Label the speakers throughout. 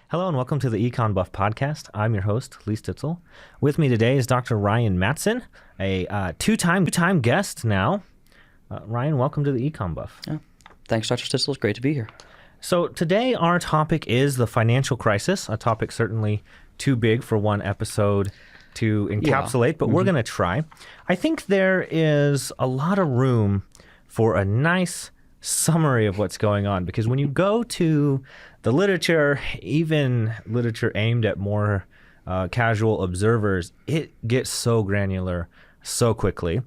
Speaker 1: Hello and welcome to the Econ Buff podcast. I'm your host, Lee Stitzel. With me today is Dr. Ryan Mattson, a two-time guest now. Ryan, welcome to the Econ Buff.
Speaker 2: Yeah. Thanks, Dr. Stitzel. It's great to be here.
Speaker 1: So today our topic is the financial crisis, a topic certainly too big for one episode to encapsulate, but we're going to try. I think there is a lot of room for a nice summary of what's going on, because when you go to the literature, even literature aimed at more casual observers, it gets so granular so quickly.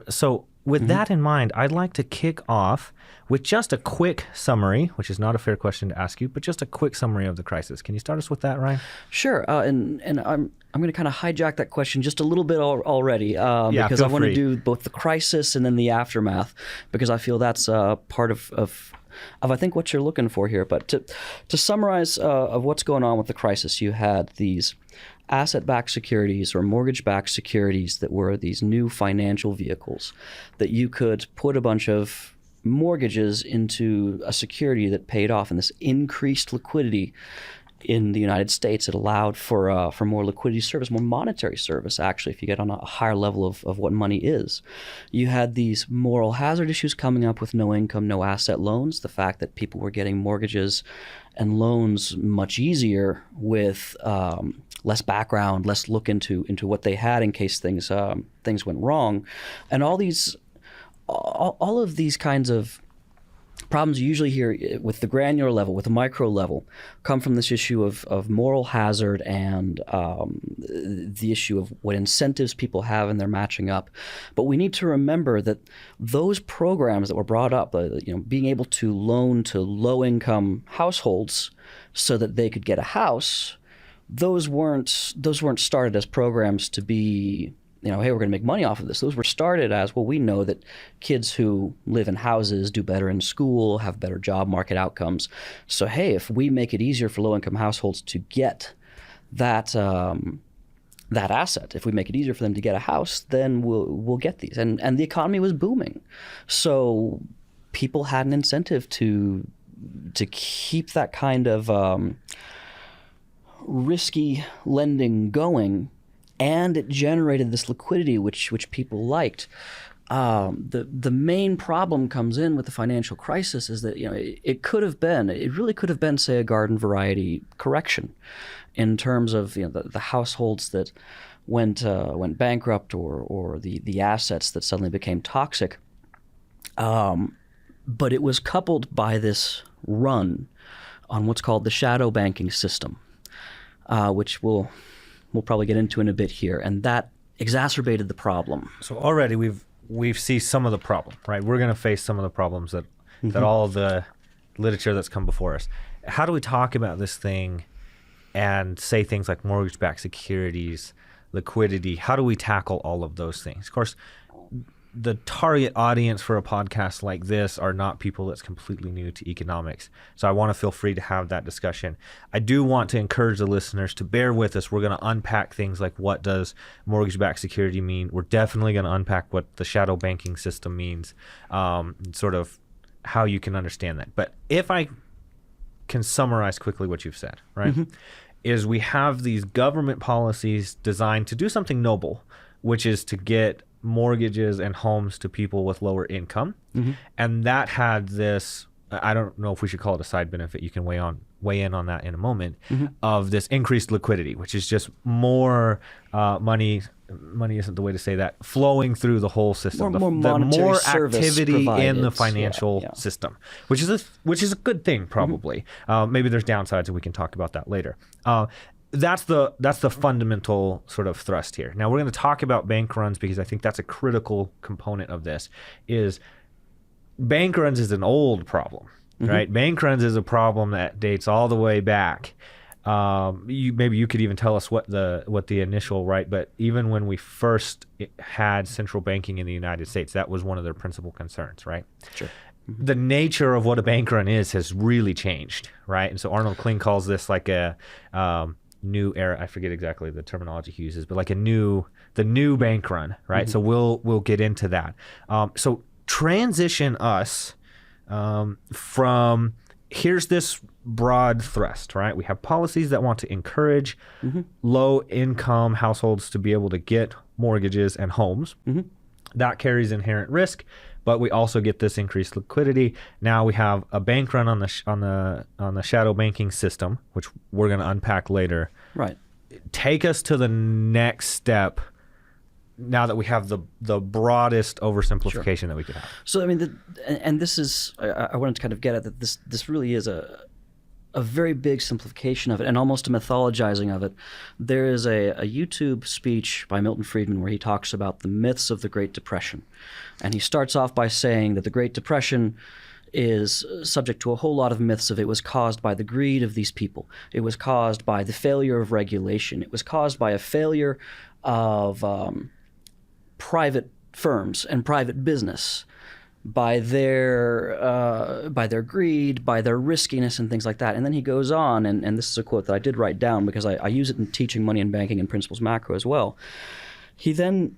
Speaker 1: So with that in mind, I'd like to kick off with just a quick summary, which is not a fair question to ask you, but just a quick summary of the crisis. Can you start us with that, Ryan?
Speaker 2: Sure. And I'm going to kind of hijack that question just a little bit already because I want to do both the crisis and then the aftermath, because I feel that's part of I think what you're looking for here. But to summarize of what's going on with the crisis, you had these asset-backed securities or mortgage-backed securities that were these new financial vehicles that you could put a bunch of mortgages into a security that paid off, and this increased liquidity in the United States. It allowed for more liquidity service, more monetary service, actually, if you get on a higher level of what money is. You had these moral hazard issues coming up with no income, no asset loans, the fact that people were getting mortgages and loans much easier with less background, less look into what they had in case things went wrong. And all of these kinds of problems you usually hear with the granular level, with the micro level, come from this issue of moral hazard and the issue of what incentives people have in their matching up. But we need to remember that those programs that were brought up, being able to loan to low-income households so that they could get a house, those weren't started as programs to be, hey, we're going to make money off of this. Those were started as, well, we know that kids who live in houses do better in school, have better job market outcomes. So, hey, if we make it easier for low-income households to get that asset, if we make it easier for them to get a house, then we'll get these. And the economy was booming. So people had an incentive to keep that kind of risky lending going, and it generated this liquidity which people liked. The main problem comes in with the financial crisis is that it really could have been, say, a garden variety correction in terms of the households that went bankrupt or the assets that suddenly became toxic. But it was coupled by this run on what's called the shadow banking system, which we'll probably get into in a bit here, and that exacerbated the problem.
Speaker 1: So already we've seen some of the problem, right? We're going to face some of the problems that all the literature that's come before us. How do we talk about this thing and say things like mortgage-backed securities, liquidity? How do we tackle all of those things? Of course, the target audience for a podcast like this are not people that's completely new to economics. So I want to feel free to have that discussion. I do want to encourage the listeners to bear with us. We're going to unpack things like, what does mortgage-backed security mean? We're definitely going to unpack what the shadow banking system means, sort of how you can understand that. But if I can summarize quickly what you've said, right, is we have these government policies designed to do something noble, which is to get mortgages and homes to people with lower income. And that had this, I don't know if we should call it a side benefit, you can weigh in on that in a moment, of this increased liquidity, which is just more money isn't the way to say that, flowing through the whole system, more activity in the financial system, which is a good thing, probably. Maybe there's downsides, and we can talk about that later. That's the fundamental sort of thrust here. Now we're going to talk about bank runs, because I think that's a critical component of this. Is bank runs is an old problem, right? Bank runs is a problem that dates all the way back. Maybe you could even tell us what the initial, right? But even when we first had central banking in the United States, that was one of their principal concerns, right? Sure. The nature of what a bank run is has really changed, right? And so Arnold Kling calls this like a new era. I forget exactly the terminology he uses, but like the new bank run, right? So we'll get into that. So transition us from here's this broad thrust, right? We have policies that want to encourage low-income households to be able to get mortgages and homes. That carries inherent risk, but we also get this increased liquidity. Now we have a bank run on the shadow banking system, which we're going to unpack later.
Speaker 2: Right.
Speaker 1: Take us to the next step. Now that we have the broadest oversimplification that we could have.
Speaker 2: So I mean, and this is I wanted to kind of get at that. This really is a very big simplification of it, and almost a mythologizing of it. There is a YouTube speech by Milton Friedman where he talks about the myths of the Great Depression, and he starts off by saying that the Great Depression is subject to a whole lot of myths of it was caused by the greed of these people. It was caused by the failure of regulation. It was caused by a failure of private firms and private business, by their greed, by their riskiness and things like that. And then he goes on, and this is a quote that I did write down because I use it in teaching money and banking and principles macro as well. He then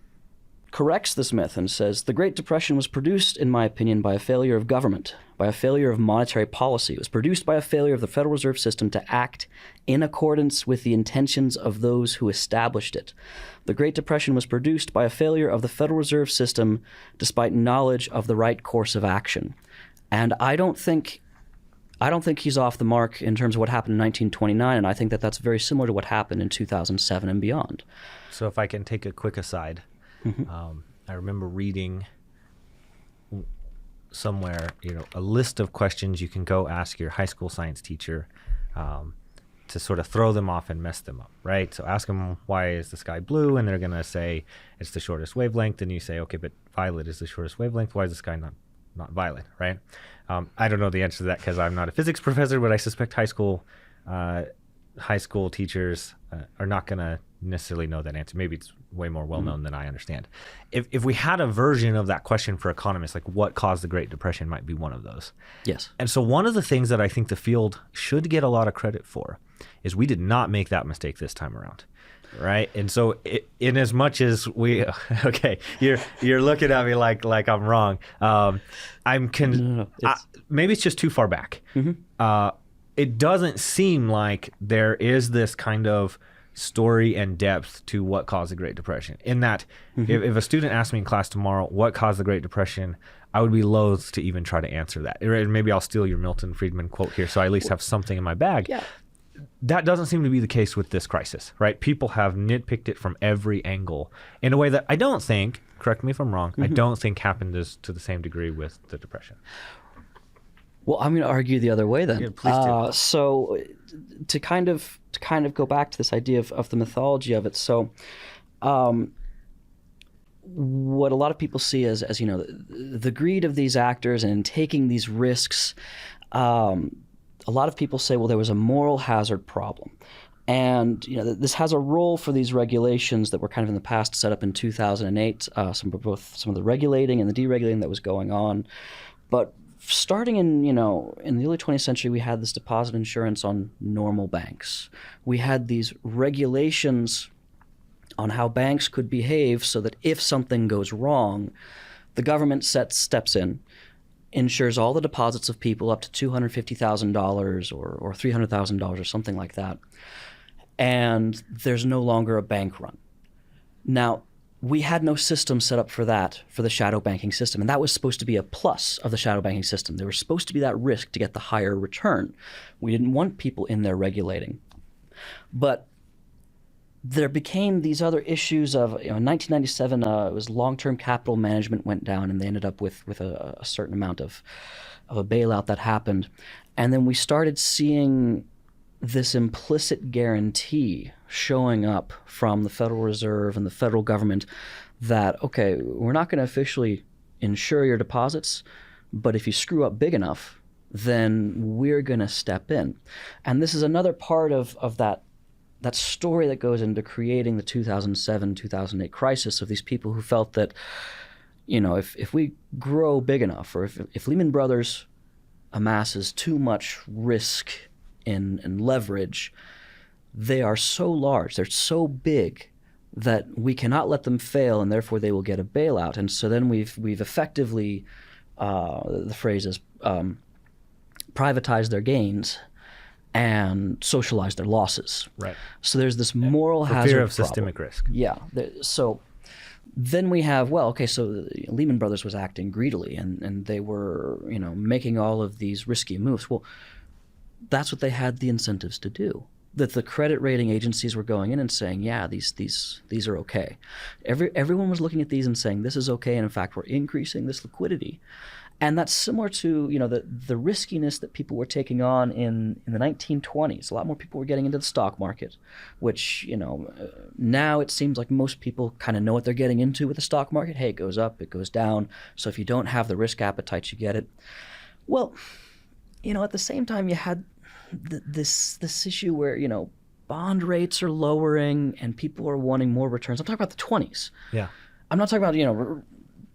Speaker 2: corrects this myth and says, the Great Depression was produced, in my opinion, by a failure of government, by a failure of monetary policy. It was produced by a failure of the Federal Reserve System to act in accordance with the intentions of those who established it. The Great Depression was produced by a failure of the Federal Reserve System despite knowledge of the right course of action. And I don't think he's off the mark in terms of what happened in 1929, and I think that that's very similar to what happened in 2007 and beyond.
Speaker 1: So if I can take a quick aside, I remember reading somewhere, a list of questions you can go ask your high school science teacher to sort of throw them off and mess them up, right? So ask them, why is the sky blue? And they're going to say it's the shortest wavelength. And you say, okay, but violet is the shortest wavelength. Why is the sky not violet, right? I don't know the answer to that because I'm not a physics professor, but I suspect high school teachers are not going to necessarily know that answer. Maybe it's way more well-known than I understand. If we had a version of that question for economists, like what caused the Great Depression might be one of those.
Speaker 2: Yes.
Speaker 1: And so one of the things that I think the field should get a lot of credit for is we did not make that mistake this time around. Right. And so in as much as we, okay, you're looking at me like I'm wrong. Maybe it's just too far back. It doesn't seem like there is this kind of story and depth to what caused the Great Depression. In that, if a student asked me in class tomorrow, what caused the Great Depression, I would be loath to even try to answer that. Maybe I'll steal your Milton Friedman quote here so I at least have something in my bag. Yeah. That doesn't seem to be the case with this crisis, right? People have nitpicked it from every angle in a way that I don't think, correct me if I'm wrong, I don't think happened to the same degree with the Depression.
Speaker 2: Well, I'm going to argue the other way then.
Speaker 1: Yeah, please do.
Speaker 2: So to kind of go back to this idea of the mythology of it. So what a lot of people see as the greed of these actors and taking these risks, a lot of people say, well, there was a moral hazard problem. And this has a role for these regulations that were kind of in the past set up in 2008, some of the regulating and the deregulating that was going on. But starting in the early 20th century, we had this deposit insurance on normal banks. We had these regulations on how banks could behave so that if something goes wrong, the government steps in, insures all the deposits of people up to $250,000 or $300,000 or something like that. And there's no longer a bank run. Now, we had no system set up for that, for the shadow banking system. And that was supposed to be a plus of the shadow banking system. There was supposed to be that risk to get the higher return. We didn't want people in there regulating. But there became these other issues of, in 1997, it was long-term capital management went down, and they ended up with a certain amount of a bailout that happened. And then we started seeing this implicit guarantee showing up from the Federal Reserve and the federal government that, okay, we're not going to officially insure your deposits, but if you screw up big enough, then we're going to step in. And this is another part of that story that goes into creating the 2007-2008 crisis of these people who felt that, if we grow big enough, or if Lehman Brothers amasses too much risk and leverage, they are so large, they're so big that we cannot let them fail, and therefore they will get a bailout. And so then we've effectively, the phrase is privatize their gains and socialize their losses.
Speaker 1: Right.
Speaker 2: So there's this moral hazard
Speaker 1: fear of
Speaker 2: problem.
Speaker 1: systemic risk.
Speaker 2: Yeah. So then we have, so Lehman Brothers was acting greedily, and they were, making all of these risky moves. Well, that's what they had the incentives to do. That the credit rating agencies were going in and saying, yeah, these are okay. Everyone was looking at these and saying, this is okay, and in fact, we're increasing this liquidity. And that's similar to the riskiness that people were taking on in the 1920s. A lot more people were getting into the stock market, which now it seems like most people kind of know what they're getting into with the stock market. Hey, it goes up, it goes down. So if you don't have the risk appetite, you get it. Well, at the same time, you had this issue where bond rates are lowering and people are wanting more returns. I'm talking about the 20s.
Speaker 1: Yeah.
Speaker 2: I'm not talking about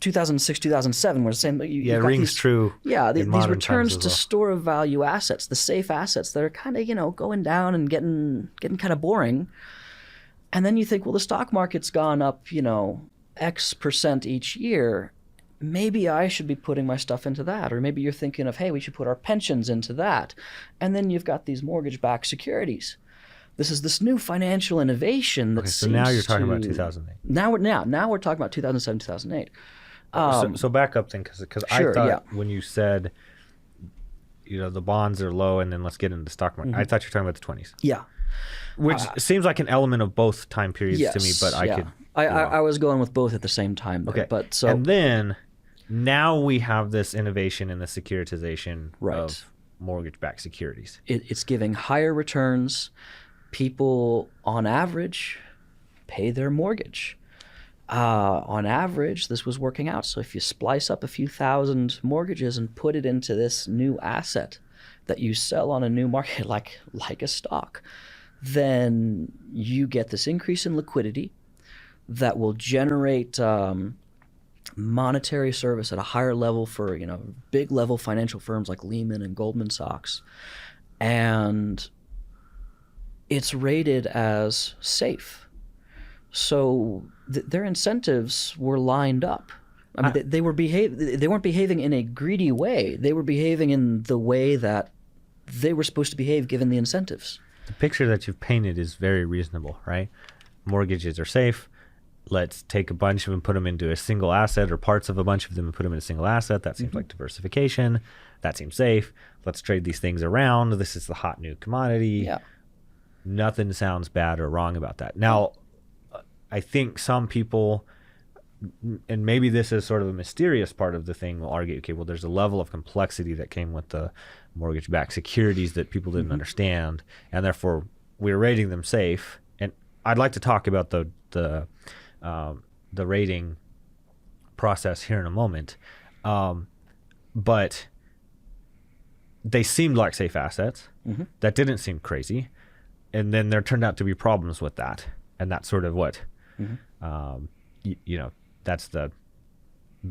Speaker 2: 2006, 2007, where it's saying
Speaker 1: it rings true.
Speaker 2: Yeah, these returns
Speaker 1: well.
Speaker 2: to store of value assets, the safe assets that are kind of going down and getting kind of boring. And then you think, well, the stock market's gone up X percent each year. Maybe I should be putting my stuff into that. Or maybe you're thinking of, hey, we should put our pensions into that. And then you've got these mortgage-backed securities. This is this new financial innovation that
Speaker 1: so now you're talking about 2008.
Speaker 2: Now we're talking about 2007, 2008.
Speaker 1: So back up then, because
Speaker 2: sure,
Speaker 1: I thought when you said, the bonds are low and then let's get into the stock market, I thought you were talking about the 20s.
Speaker 2: Yeah.
Speaker 1: Which seems like an element of both time periods to me, but
Speaker 2: I was going with both at the same time. There,
Speaker 1: okay.
Speaker 2: But so.
Speaker 1: And then now we have this innovation in the securitization of mortgage-backed securities.
Speaker 2: It's giving higher returns. People, on average, pay their mortgage. On average, this was working out. So if you splice up a few thousand mortgages and put it into this new asset that you sell on a new market like a stock, then you get this increase in liquidity that will generate monetary service at a higher level for big level financial firms like Lehman and Goldman Sachs, and it's rated as safe. So their incentives were lined up. I mean, they weren't behaving in a greedy way. They were behaving in the way that they were supposed to behave given the incentives.
Speaker 1: The picture that you've painted is very reasonable, right? Mortgages are safe. Let's take a bunch of them, put them into a single asset, or parts of a bunch of them and put them in a single asset. That seems like diversification. That seems safe. Let's trade these things around. This is the hot new commodity.
Speaker 2: Yeah.
Speaker 1: Nothing sounds bad or wrong about that. Now, I think some people, and maybe this is sort of a mysterious part of the thing, will argue, okay, well, there's a level of complexity that came with the mortgage-backed securities that people didn't understand, and therefore we're rating them safe. And I'd like to talk about the rating process here in a moment, but they seemed like safe assets. That didn't seem crazy, and then there turned out to be problems with that, and that's sort of what that's the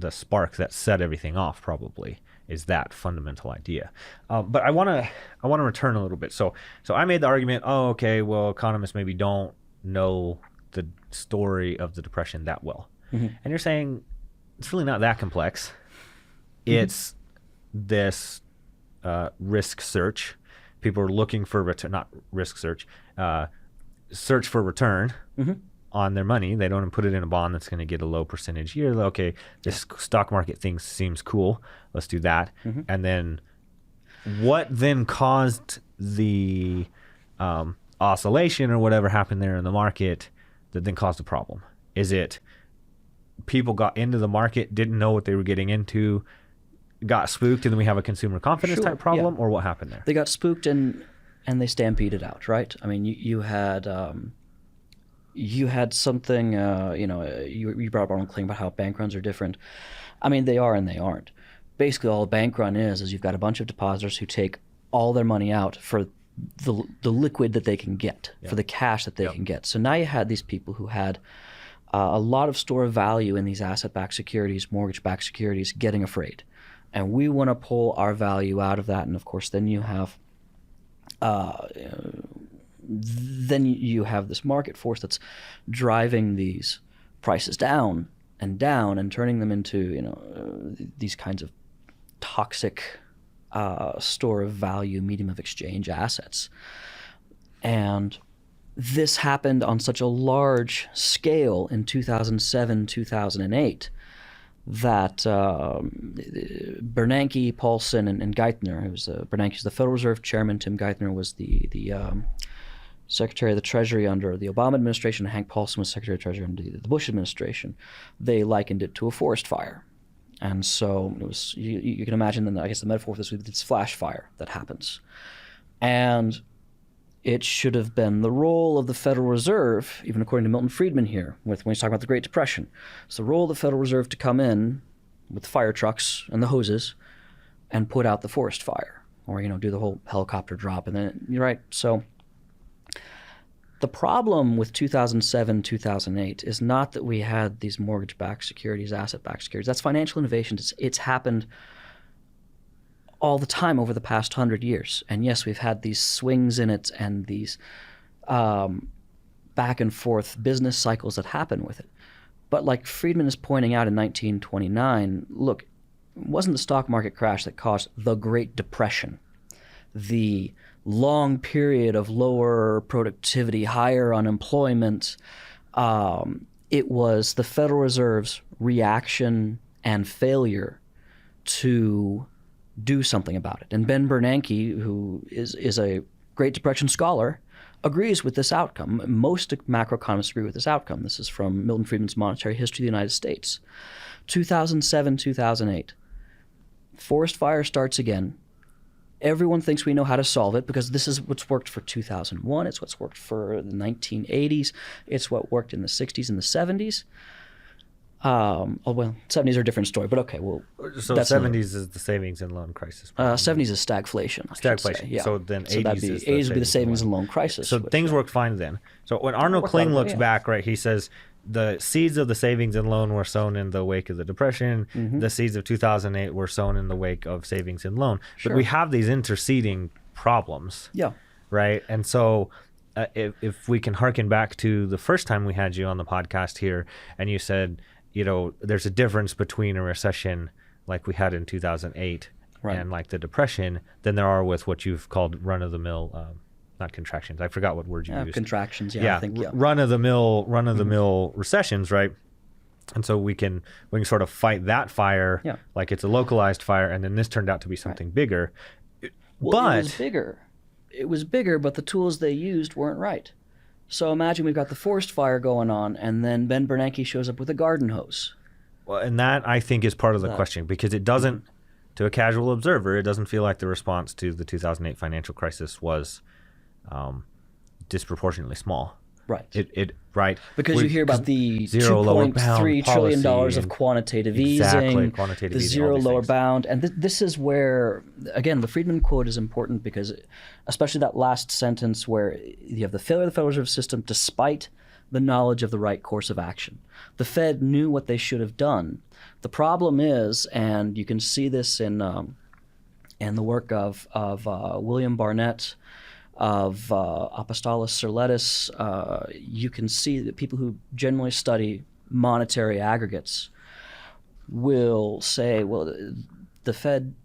Speaker 1: spark that set everything off, probably, is that fundamental idea. But I want to return a little bit. So I made the argument, well, economists maybe don't know the story of the Depression that well. And you're saying it's really not that complex. It's this risk search. People are looking for return, not risk search, search for return on their money. They don't put it in a bond that's going to get a low percentage year. Okay, this stock market thing seems cool. Let's do that. And then what then caused the oscillation or whatever happened there in the market that then caused the problem? Is it people got into the market, didn't know what they were getting into, got spooked, and then we have a consumer confidence type problem, or what happened there?
Speaker 2: They got spooked and they stampeded out, right? I mean, you had something, you brought up our own claim about how bank runs are different. I mean, they are and they aren't. Basically, all a bank run is you've got a bunch of depositors who take all their money out for the liquid that they can get, for the cash that they can get. So now you had these people who had a lot of store of value in these asset-backed securities, mortgage-backed securities, getting afraid. And we want to pull our value out of that. And of course, then you have this market force that's driving these prices down and turning them into these kinds of toxic store of value, medium of exchange assets. And this happened on such a large scale in 2007, 2008 that Bernanke, Paulson, and Geithner, Bernanke was the Federal Reserve Chairman, Tim Geithner was the Secretary of the Treasury under the Obama administration, and Hank Paulson was Secretary of the Treasury under the Bush administration. They likened it to a forest fire. And so it was, you can imagine, then I guess the metaphor for this was this flash fire that happens. And it should have been the role of the Federal Reserve, even according to Milton Friedman here, when he's talking about the Great Depression. It's the role of the Federal Reserve to come in with the fire trucks and the hoses and put out the forest fire, or, do the whole helicopter drop. And then, you're right. So the problem with 2007, 2008 is not that we had these mortgage-backed securities, asset-backed securities. That's financial innovation. It's happened all the time over the past 100 years. And yes, we've had these swings in it and these back and forth business cycles that happen with it. But like Friedman is pointing out in 1929, look, it wasn't the stock market crash that caused the Great Depression, the long period of lower productivity, higher unemployment. It was the Federal Reserve's reaction and failure to do something about it. And Ben Bernanke, who is a Great Depression scholar, agrees with this outcome. Most macroeconomists agree with this outcome. This is from Milton Friedman's Monetary History of the United States. 2007, 2008. Forest fire starts again. Everyone thinks we know how to solve it because this is what's worked for 2001. It's what's worked for the 1980s. It's what worked in the 60s and the 70s. 70s are a different story, but okay. Well,
Speaker 1: so 70s is the savings and loan crisis.
Speaker 2: 70s is stagflation.
Speaker 1: Stagflation.
Speaker 2: Yeah.
Speaker 1: So then 80s
Speaker 2: would be the savings and loan crisis.
Speaker 1: So things worked fine then. So when Arnold Kling looks back, right, he says the seeds of the savings and loan were sown in the wake of the Depression. Mm-hmm. The seeds of 2008 were sown in the wake of savings and loan. But we have these interceding problems.
Speaker 2: Yeah.
Speaker 1: Right. And so if we can harken back to the first time we had you on the podcast here, and you said, there's a difference between a recession like we had in 2008 and like the Depression than there are with what you've called run-of-the-mill, not contractions. I forgot what word you used.
Speaker 2: Contractions, I think.
Speaker 1: Run-of-the-mill recessions, right? And so we can sort of fight that fire like it's a localized fire, and then this turned out to be something bigger.
Speaker 2: Well, it was bigger. It was bigger, but the tools they used weren't right. So imagine we've got the forest fire going on, and then Ben Bernanke shows up with a garden hose.
Speaker 1: Well, and that, I think, is part of the question, because it doesn't, to a casual observer, it doesn't feel like the response to the 2008 financial crisis was disproportionately small.
Speaker 2: Right.
Speaker 1: Right.
Speaker 2: Because you hear about the $2.3 trillion of quantitative easing, the zero lower bound. And this is where, again, the Friedman quote is important because especially that last sentence where you have the failure of the Federal Reserve System despite the knowledge of the right course of action. The Fed knew what they should have done. The problem is, and you can see this in the work of William Barnett, of Apostolos Serletis, you can see that people who generally study monetary aggregates will say, well, the Fed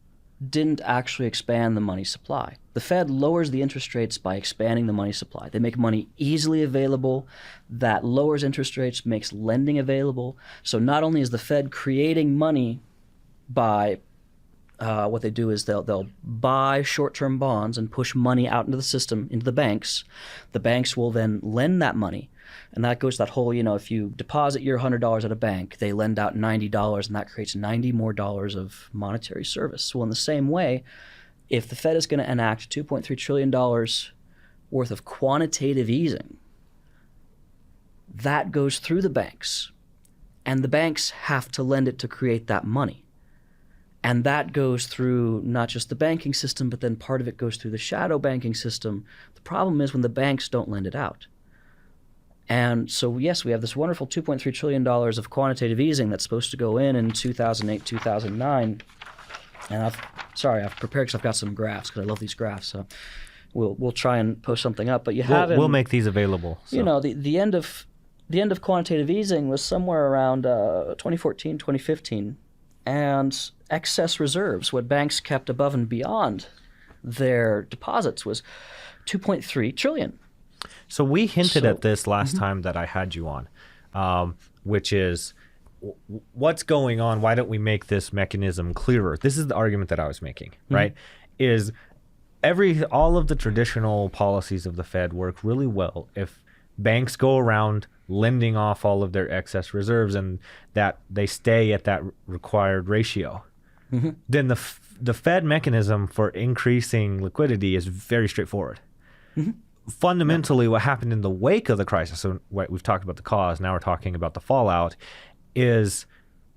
Speaker 2: didn't actually expand the money supply. The Fed lowers the interest rates by expanding the money supply. They make money easily available. That lowers interest rates, makes lending available. So not only is the Fed creating money by what they do is they'll buy short-term bonds and push money out into the system, into the banks. The banks will then lend that money. And that goes to that whole, if you deposit your $100 at a bank, they lend out $90, and that creates $90 more of monetary service. Well, in the same way, if the Fed is going to enact $2.3 trillion worth of quantitative easing, that goes through the banks. And the banks have to lend it to create that money. And that goes through not just the banking system, but then part of it goes through the shadow banking system. The problem is when the banks don't lend it out. And so, yes, we have this wonderful $2.3 trillion of quantitative easing that's supposed to go in 2008, 2009. And I've prepared because I've got some graphs because I love these graphs. So we'll try and post something up. But
Speaker 1: we'll make these available. So.
Speaker 2: The end of quantitative easing was somewhere around 2014, 2015. and excess reserves, what banks kept above and beyond their deposits, was 2.3 trillion.
Speaker 1: So we hinted at this last time that I had you on, which is what's going on? Why don't we make this mechanism clearer? This is the argument that I was making, right? Is all of the traditional policies of the Fed work really well if banks go around lending off all of their excess reserves and that they stay at that required ratio. Then the Fed mechanism for increasing liquidity is very straightforward. Fundamentally, what happened in the wake of the crisis, so we've talked about the cause, now we're talking about the fallout, is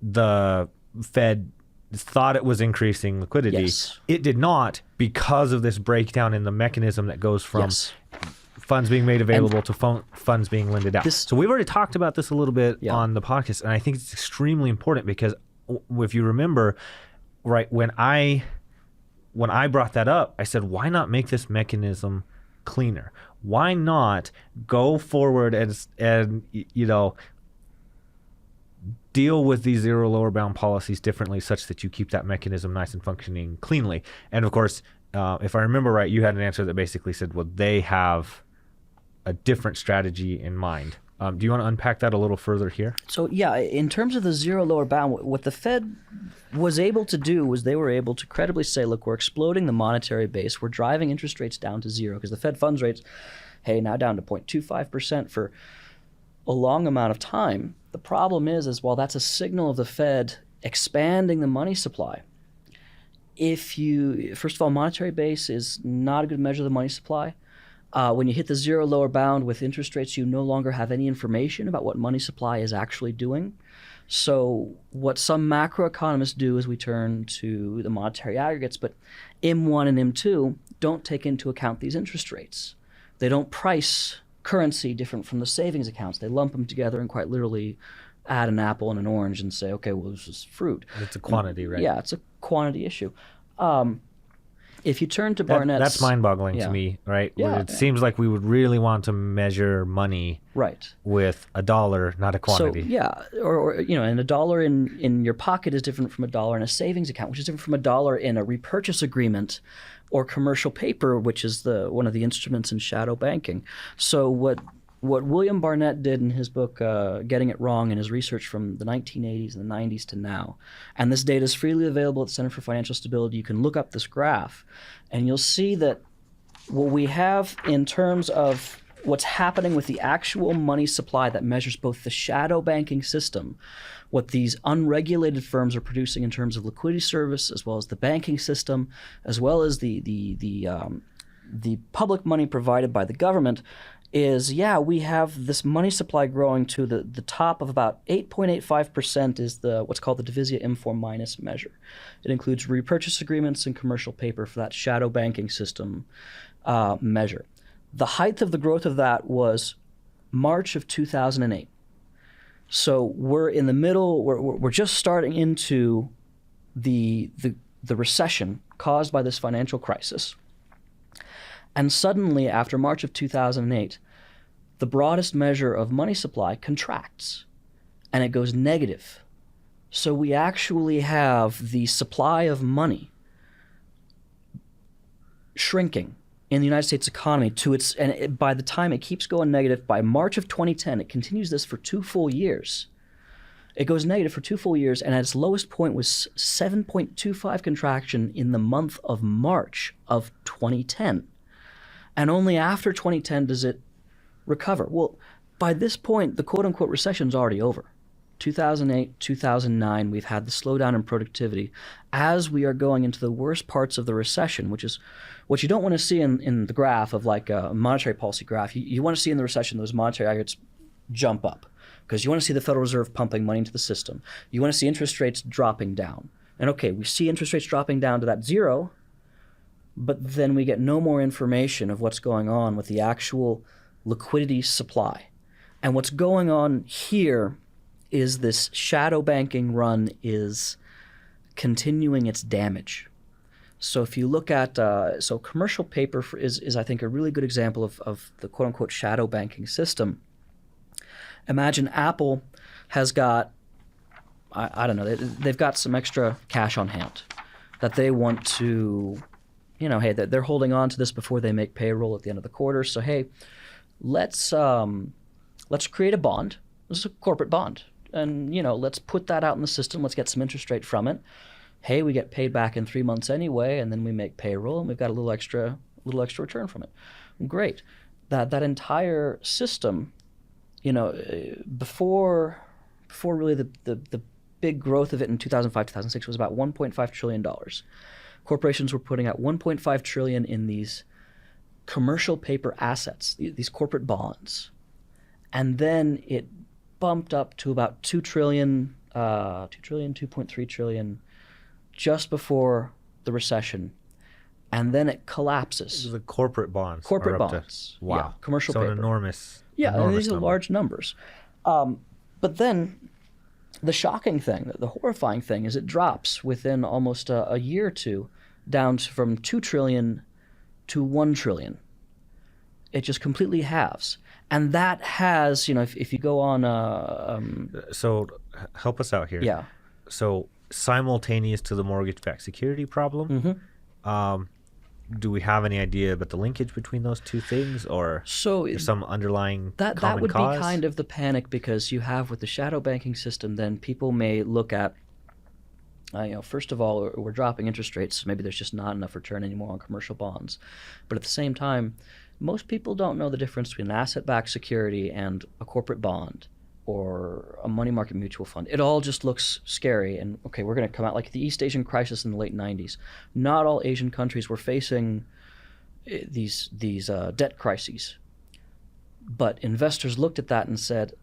Speaker 1: the Fed thought it was increasing liquidity.
Speaker 2: Yes.
Speaker 1: It did not, because of this breakdown in the mechanism that goes from funds being made available to funds being lended out. So we've already talked about this a little bit on the podcast, and I think it's extremely important because if you remember, right, when I brought that up, I said, why not make this mechanism cleaner? Why not go forward and deal with these zero lower bound policies differently such that you keep that mechanism nice and functioning cleanly? And of course, if I remember right, you had an answer that basically said, well, they have a different strategy in mind. Do you want to unpack that a little further here? So
Speaker 2: yeah, in terms of the zero lower bound, what the Fed was able to do was they were able to credibly say, look, we're exploding the monetary base. We're driving interest rates down to zero because the Fed funds rates, hey, now down to 0.25% for a long amount of time. The problem is while that's a signal of the Fed expanding the money supply, first of all, monetary base is not a good measure of the money supply. When you hit the zero lower bound with interest rates, you no longer have any information about what money supply is actually doing. So what some macroeconomists do is we turn to the monetary aggregates, but M1 and M2 don't take into account these interest rates. They don't price currency different from the savings accounts. They lump them together and quite literally add an apple and an orange and say, okay, well, this is fruit.
Speaker 1: It's a quantity, right?
Speaker 2: Yeah, it's a quantity issue. If you turn to Barnett's...
Speaker 1: That's mind-boggling to me, right?
Speaker 2: Yeah,
Speaker 1: it seems like we would really want to measure money with a dollar, not a quantity.
Speaker 2: So, yeah, or and a dollar in your pocket is different from a dollar in a savings account, which is different from a dollar in a repurchase agreement or commercial paper, which is one of the instruments in shadow banking. So what William Barnett did in his book, Getting It Wrong, in his research from the 1980s and the 90s to now, and this data is freely available at the Center for Financial Stability. You can look up this graph, and you'll see that what we have in terms of what's happening with the actual money supply that measures both the shadow banking system, what these unregulated firms are producing in terms of liquidity service, as well as the banking system, as well as the public money provided by the government, is, we have this money supply growing to the top of about 8.85% is what's called the Divisia Inform Minus measure. It includes repurchase agreements and commercial paper for that shadow banking system measure. The height of the growth of that was March of 2008. So we're in the middle, we're just starting into the recession caused by this financial crisis. And suddenly, after March of 2008, the broadest measure of money supply contracts, and it goes negative. So we actually have the supply of money shrinking in the United States economy by the time it keeps going negative, by March of 2010, it continues this for 2 full years. It goes negative for 2 full years, and at its lowest point was 7.25 contraction in the month of March of 2010. And only after 2010 does it recover. Well, by this point, the quote-unquote recession is already over. 2008, 2009, we've had the slowdown in productivity as we are going into the worst parts of the recession, which is what you don't want to see in the graph of like a monetary policy graph. You want to see in the recession those monetary aggregates jump up because you want to see the Federal Reserve pumping money into the system. You want to see interest rates dropping down. And okay, we see interest rates dropping down to that zero, but then we get no more information of what's going on with the actual liquidity supply. And what's going on here is this shadow banking run is continuing its damage. So if you look at, commercial paper is I think a really good example of the quote unquote shadow banking system. Imagine Apple has got, I don't know, they've got some extra cash on hand that they want to, hey, they're holding on to this before they make payroll at the end of the quarter. So hey, let's create a bond. This is a corporate bond, and let's put that out in the system. Let's get some interest rate from it. Hey, we get paid back in 3 months anyway, and then we make payroll, and we've got a little extra return from it. Great. That entire system, before really the big growth of it in 2005, 2006 was about $1.5 trillion. Corporations were putting out $1.5 trillion in these commercial paper assets, these corporate bonds. And then it bumped up to about 2 trillion, 2.3 trillion just before the recession. And then it collapses.
Speaker 1: The corporate bonds.
Speaker 2: Corporate bonds.
Speaker 1: Wow.
Speaker 2: Yeah, commercial
Speaker 1: so
Speaker 2: paper.
Speaker 1: An enormous.
Speaker 2: Yeah,
Speaker 1: enormous
Speaker 2: these are
Speaker 1: number.
Speaker 2: large numbers. But then the shocking thing, the horrifying thing, is it drops within almost a year or two down from 2 trillion to 1 trillion. It just completely halves. And that has, if you go on...
Speaker 1: So help us out here.
Speaker 2: Yeah.
Speaker 1: So simultaneous to the mortgage-backed security problem, do we have any idea about the linkage between those two things, or there's some underlying
Speaker 2: that
Speaker 1: common
Speaker 2: would
Speaker 1: cause?
Speaker 2: be kind of the panic, because you have with the shadow banking system, then people may look at, first of all, we're dropping interest rates, so maybe there's just not enough return anymore on commercial bonds. But at the same time, most people don't know the difference between an asset-backed security and a corporate bond or a money market mutual fund. It all just looks scary. And okay, we're going to come out like the East Asian crisis in the late 90s. Not all Asian countries were facing these debt crises. But investors looked at that and said,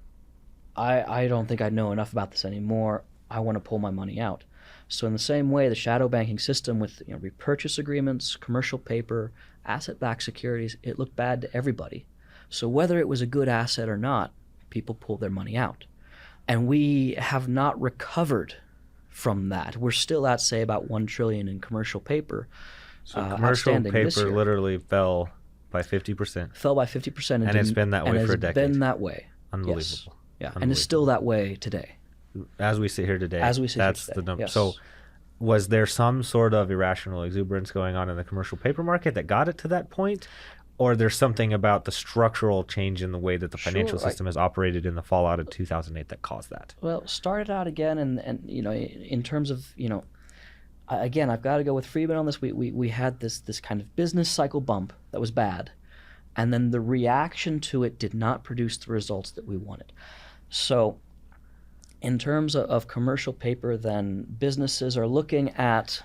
Speaker 2: I don't think I know enough about this anymore. I want to pull my money out. So in the same way, the shadow banking system with repurchase agreements, commercial paper, asset-backed securities, it looked bad to everybody. So whether it was a good asset or not, people pulled their money out. And we have not recovered from that. We're still at, say, about 1 trillion in commercial paper.
Speaker 1: So commercial paper literally fell by 50%.
Speaker 2: Fell by 50%.
Speaker 1: And it's been that way for a decade.
Speaker 2: It's been that way.
Speaker 1: Unbelievable.
Speaker 2: Yes. Yeah, and it's still that way today.
Speaker 1: As we sit here today.
Speaker 2: That's
Speaker 1: the number.
Speaker 2: Yes.
Speaker 1: So was there some sort of irrational exuberance going on in the commercial paper market that got it to that point? Or there's something about the structural change in the way that the financial system has operated in the fallout of 2008 that caused that?
Speaker 2: Well, started out again, and in terms of, again, I've got to go with Friedman on this. We had this kind of business cycle bump that was bad, and then the reaction to it did not produce the results that we wanted. So in terms of commercial paper, then businesses are looking at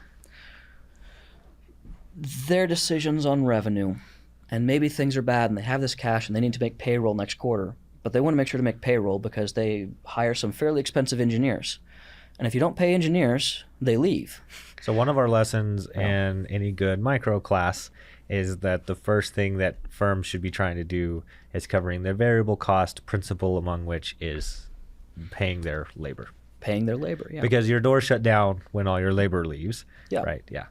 Speaker 2: their decisions on revenue. And maybe things are bad and they have this cash and they need to make payroll next quarter, but they want to make sure to make payroll because they hire some fairly expensive engineers. And if you don't pay engineers, they leave.
Speaker 1: So one of our lessons in any good micro class is that the first thing that firms should be trying to do is covering their variable cost, principal among which is paying their labor.
Speaker 2: Paying their labor, yeah.
Speaker 1: Because your door's shut down when all your labor leaves.
Speaker 2: Yeah.
Speaker 1: Right, yeah.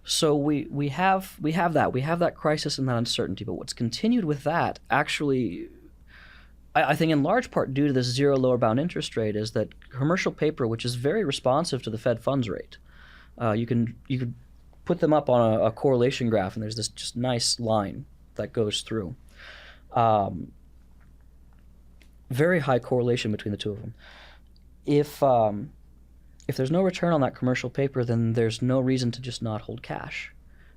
Speaker 2: So we have that crisis and that uncertainty, but what's continued with that actually, I think in large part due to this zero lower bound interest rate, is that commercial paper, which is very responsive to the Fed funds rate, you could put them up on a correlation graph, and there's this just nice line that goes through. Very high correlation between the two of them. If there's no return on that commercial paper, then there's no reason to just not hold cash.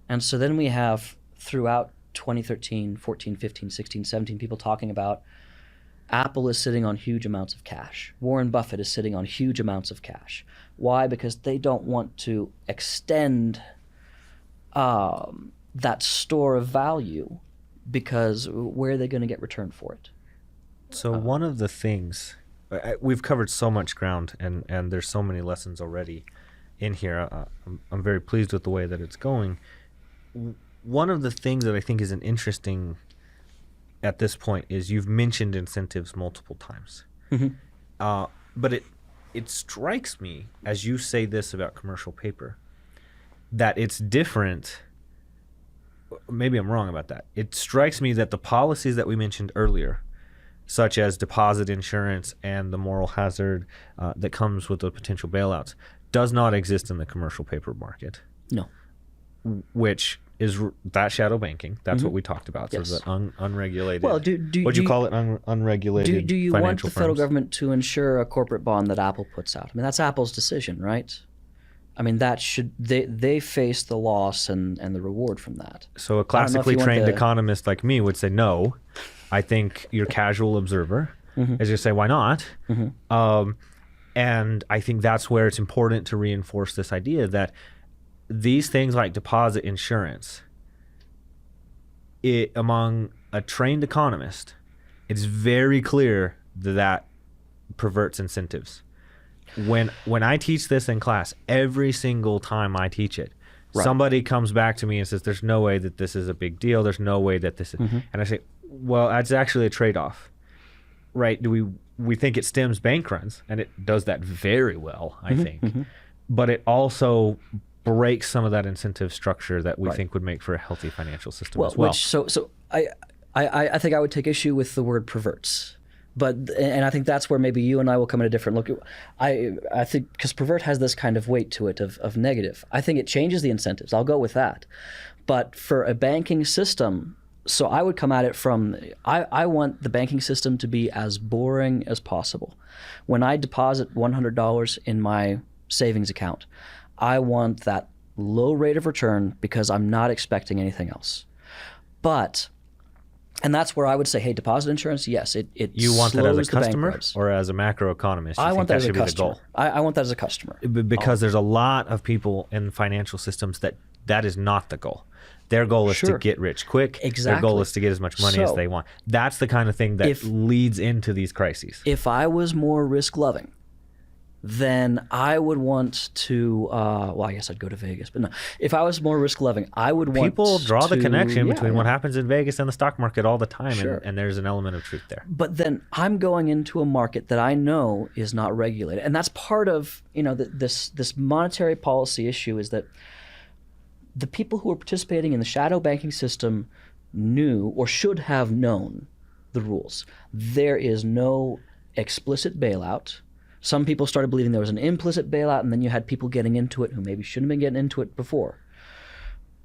Speaker 2: And so then we have, throughout 2013, 14, 15, 16, 17, people talking about Apple is sitting on huge amounts of cash. Warren Buffett is sitting on huge amounts of cash. Why? Because they don't want to extend that store of value, because where are they going to get return for it?
Speaker 1: So one of the things... we've covered so much ground, and there's so many lessons already in here. I'm very pleased with the way that it's going. One of the things that I think is an interesting at this point is you've mentioned incentives multiple times. Mm-hmm. But it strikes me, as you say this about commercial paper, that it's different. Maybe I'm wrong about that. It strikes me that the policies that we mentioned earlier such as deposit insurance and the moral hazard that comes with the potential bailouts, does not exist in the commercial paper market.
Speaker 2: No.
Speaker 1: Which is that shadow banking. That's what we talked about.
Speaker 2: Yes.
Speaker 1: So the unregulated.
Speaker 2: Well,
Speaker 1: what'd you call it? Unregulated.
Speaker 2: Do you want the
Speaker 1: firms?
Speaker 2: federal government to insure a corporate bond that Apple puts out? I mean, that's Apple's decision, right? I mean, that should they face the loss and the reward from that.
Speaker 1: So a classically trained economist like me would say no. I think your casual observer is going to say, why not? And I think that's where it's important to reinforce this idea that these things like deposit insurance, among a trained economist, it's very clear that perverts incentives. When I teach this in class, every single time I teach it, somebody comes back to me and says, there's no way that this is a big deal. There's no way that this is. And I say, well, that's actually a trade-off, right? We think it stems bank runs, and it does that very well, I think. But it also breaks some of that incentive structure that we think would make for a healthy financial system as well.
Speaker 2: I think I would take issue with the word perverts. And I think that's where maybe you and I will come at a different look. I think because pervert has this kind of weight to it of negative. I think it changes the incentives. I'll go with that. But for a banking system, so I would come at it from, I want the banking system to be as boring as possible. When I deposit $100 in my savings account, I want that low rate of return because I'm not expecting anything else. And that's where I would say, hey, deposit insurance, yes, it
Speaker 1: you want that as a customer or as a macroeconomist?
Speaker 2: I want that as a customer. I want that as a customer.
Speaker 1: Because there's a lot of people in financial systems that is not the goal. Their goal is to get rich quick.
Speaker 2: Exactly.
Speaker 1: Their goal is to get as much money as they want. That's the kind of thing that leads into these crises.
Speaker 2: If I was more risk-loving, then I would want to, well, I guess I'd go to Vegas, but no. If I was more risk-loving, I would want
Speaker 1: People draw the connection between what happens in Vegas and the stock market all the time, and there's an element of truth there.
Speaker 2: But then I'm going into a market that I know is not regulated. And that's part of, this monetary policy issue is that the people who are participating in the shadow banking system knew or should have known the rules. There is no explicit bailout. Some people started believing there was an implicit bailout, and then you had people getting into it who maybe shouldn't have been getting into it before.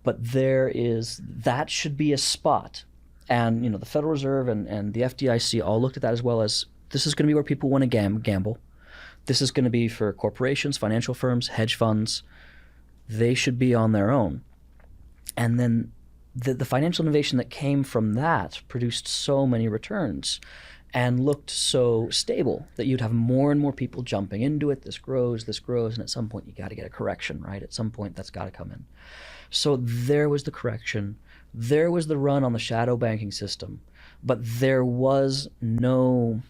Speaker 2: But that should be a spot. And the Federal Reserve and the FDIC all looked at that as well as, this is going to be where people want to gamble. This is going to be for corporations, financial firms, hedge funds. They should be on their own. And then the financial innovation that came from that produced so many returns and looked so stable that you'd have more and more people jumping into it. This grows, and at some point you got to get a correction, right? At some point that's got to come in. So there was the correction. There was the run on the shadow banking system, but there was no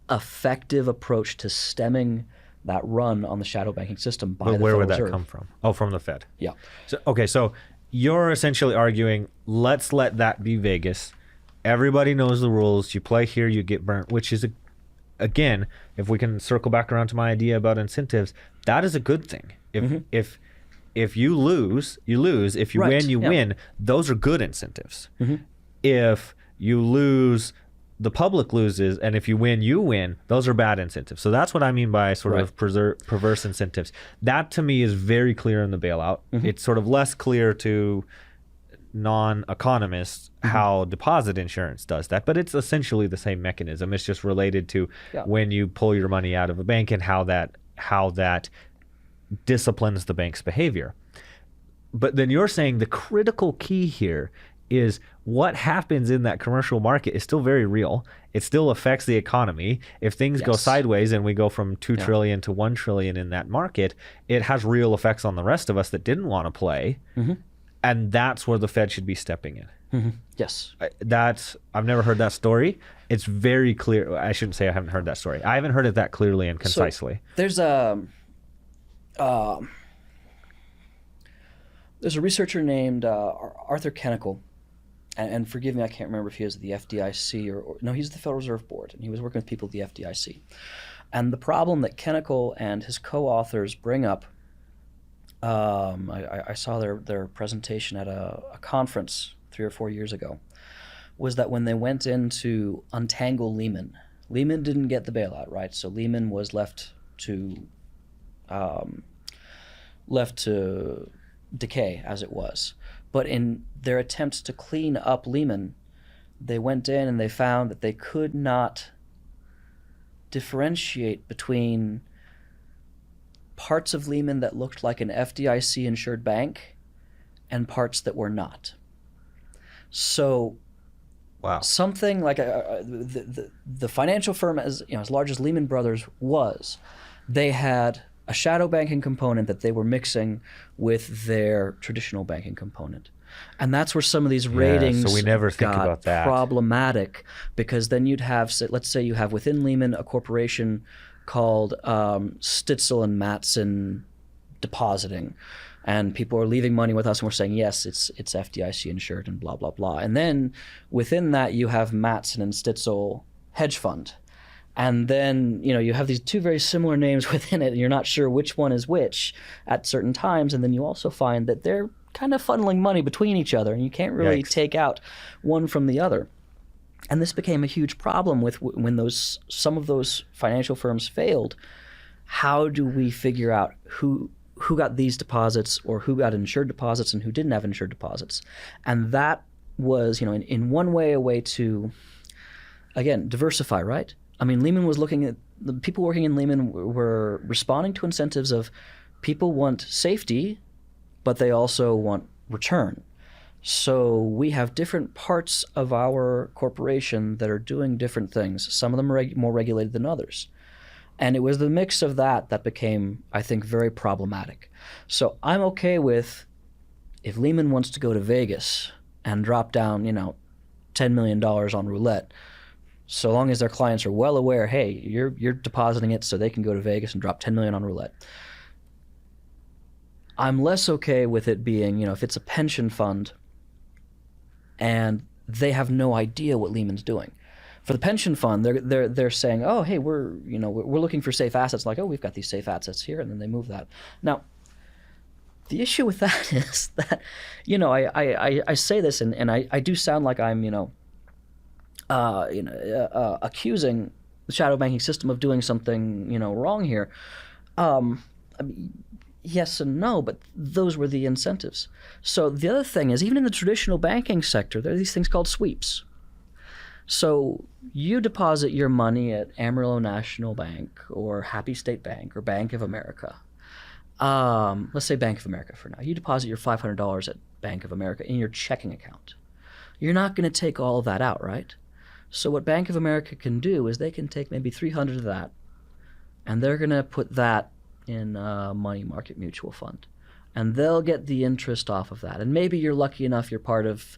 Speaker 2: effective approach to stemming that run on the shadow banking system by the Federal Reserve.
Speaker 1: But where would that come from? Oh, from the Fed.
Speaker 2: Yeah.
Speaker 1: So you're essentially arguing, let's let that be Vegas. Everybody knows the rules. You play here, you get burnt, which is, again, if we can circle back around to my idea about incentives, that is a good thing. If you lose, you lose. If you win, you win. Those are good incentives. If you lose, the public loses, and if you win, you win. Those are bad incentives. So that's what I mean by sort of perverse incentives. That to me is very clear in the bailout. It's sort of less clear to non-economists how deposit insurance does that, but it's essentially the same mechanism. It's just related to when you pull your money out of a bank and how that disciplines the bank's behavior. But then you're saying the critical key here is what happens in that commercial market is still very real. It still affects the economy. If things go sideways and we go from 2 trillion to 1 trillion in that market, it has real effects on the rest of us that didn't want to play. And that's where the Fed should be stepping in.
Speaker 2: Yes.
Speaker 1: I've never heard that story. It's very clear. I shouldn't say I haven't heard that story. I haven't heard it that clearly and concisely.
Speaker 2: So there's a researcher named Arthur Kennicle, and forgive me, I can't remember if he was at the FDIC or no, he's the Federal Reserve Board, and he was working with people at the FDIC. And the problem that Kennicle and his co-authors bring up, I saw their presentation at a conference 3 or 4 years ago, was that when they went in to untangle Lehman, Lehman didn't get the bailout, right? So Lehman was left to decay as it was. But in their attempts to clean up Lehman, they went in and they found that they could not differentiate between parts of Lehman that looked like an FDIC insured bank and parts that were not. So something like the financial firm, as large as Lehman Brothers was, they had a shadow banking component that they were mixing with their traditional banking component. And that's where some of these ratings
Speaker 1: so we never think
Speaker 2: got
Speaker 1: about that.
Speaker 2: problematic, because then you'd have, let's say you have within Lehman a corporation called Stitzel and Mattson Depositing, and people are leaving money with us and we're saying, yes, it's FDIC insured and blah, blah, blah. And then within that you have Mattson and Stitzel Hedge Fund. And then, you have these two very similar names within it, and you're not sure which one is which at certain times. And then you also find that they're kind of funneling money between each other, and you can't really take out one from the other. And this became a huge problem with when some of those financial firms failed. How do we figure out who got these deposits, or who got insured deposits and who didn't have insured deposits? And that was, in one way, a way to, again, diversify, right? I mean, Lehman was looking at, the people working in Lehman were responding to incentives of people want safety, but they also want return. So we have different parts of our corporation that are doing different things. Some of them are more regulated than others. And it was the mix of that became, I think, very problematic. So I'm okay with, if Lehman wants to go to Vegas and drop down, $10 million on roulette, so long as their clients are well aware, hey, you're depositing it so they can go to Vegas and drop $10 million on roulette. I'm less okay with it being, if it's a pension fund and they have no idea what Lehman's doing. For the pension fund, they're saying, oh, hey, we're looking for safe assets. Like, oh, we've got these safe assets here, and then they move that. Now, the issue with that is that, I say this and I do sound like I'm, accusing the shadow banking system of doing something, wrong here. I mean, yes and no, but those were the incentives. So the other thing is, even in the traditional banking sector, there are these things called sweeps. So you deposit your money at Amarillo National Bank or Happy State Bank or Bank of America. Let's say Bank of America for now. You deposit your $500 at Bank of America in your checking account. You're not going to take all of that out, right? So what Bank of America can do is they can take maybe 300 of that, and they're going to put that in a money market mutual fund, and they'll get the interest off of that. And maybe you're lucky enough you're part of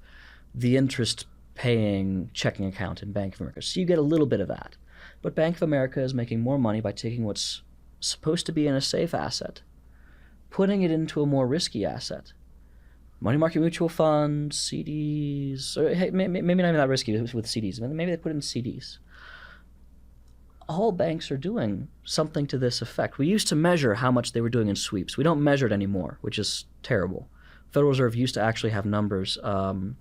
Speaker 2: the interest paying checking account in Bank of America, so you get a little bit of that. But Bank of America is making more money by taking what's supposed to be in a safe asset, putting it into a more risky asset. Money market mutual funds, CDs, or hey, maybe not even that risky with CDs, maybe they put it in CDs. All banks are doing something to this effect. We used to measure how much they were doing in sweeps. We don't measure it anymore, which is terrible. Federal Reserve used to actually have numbers on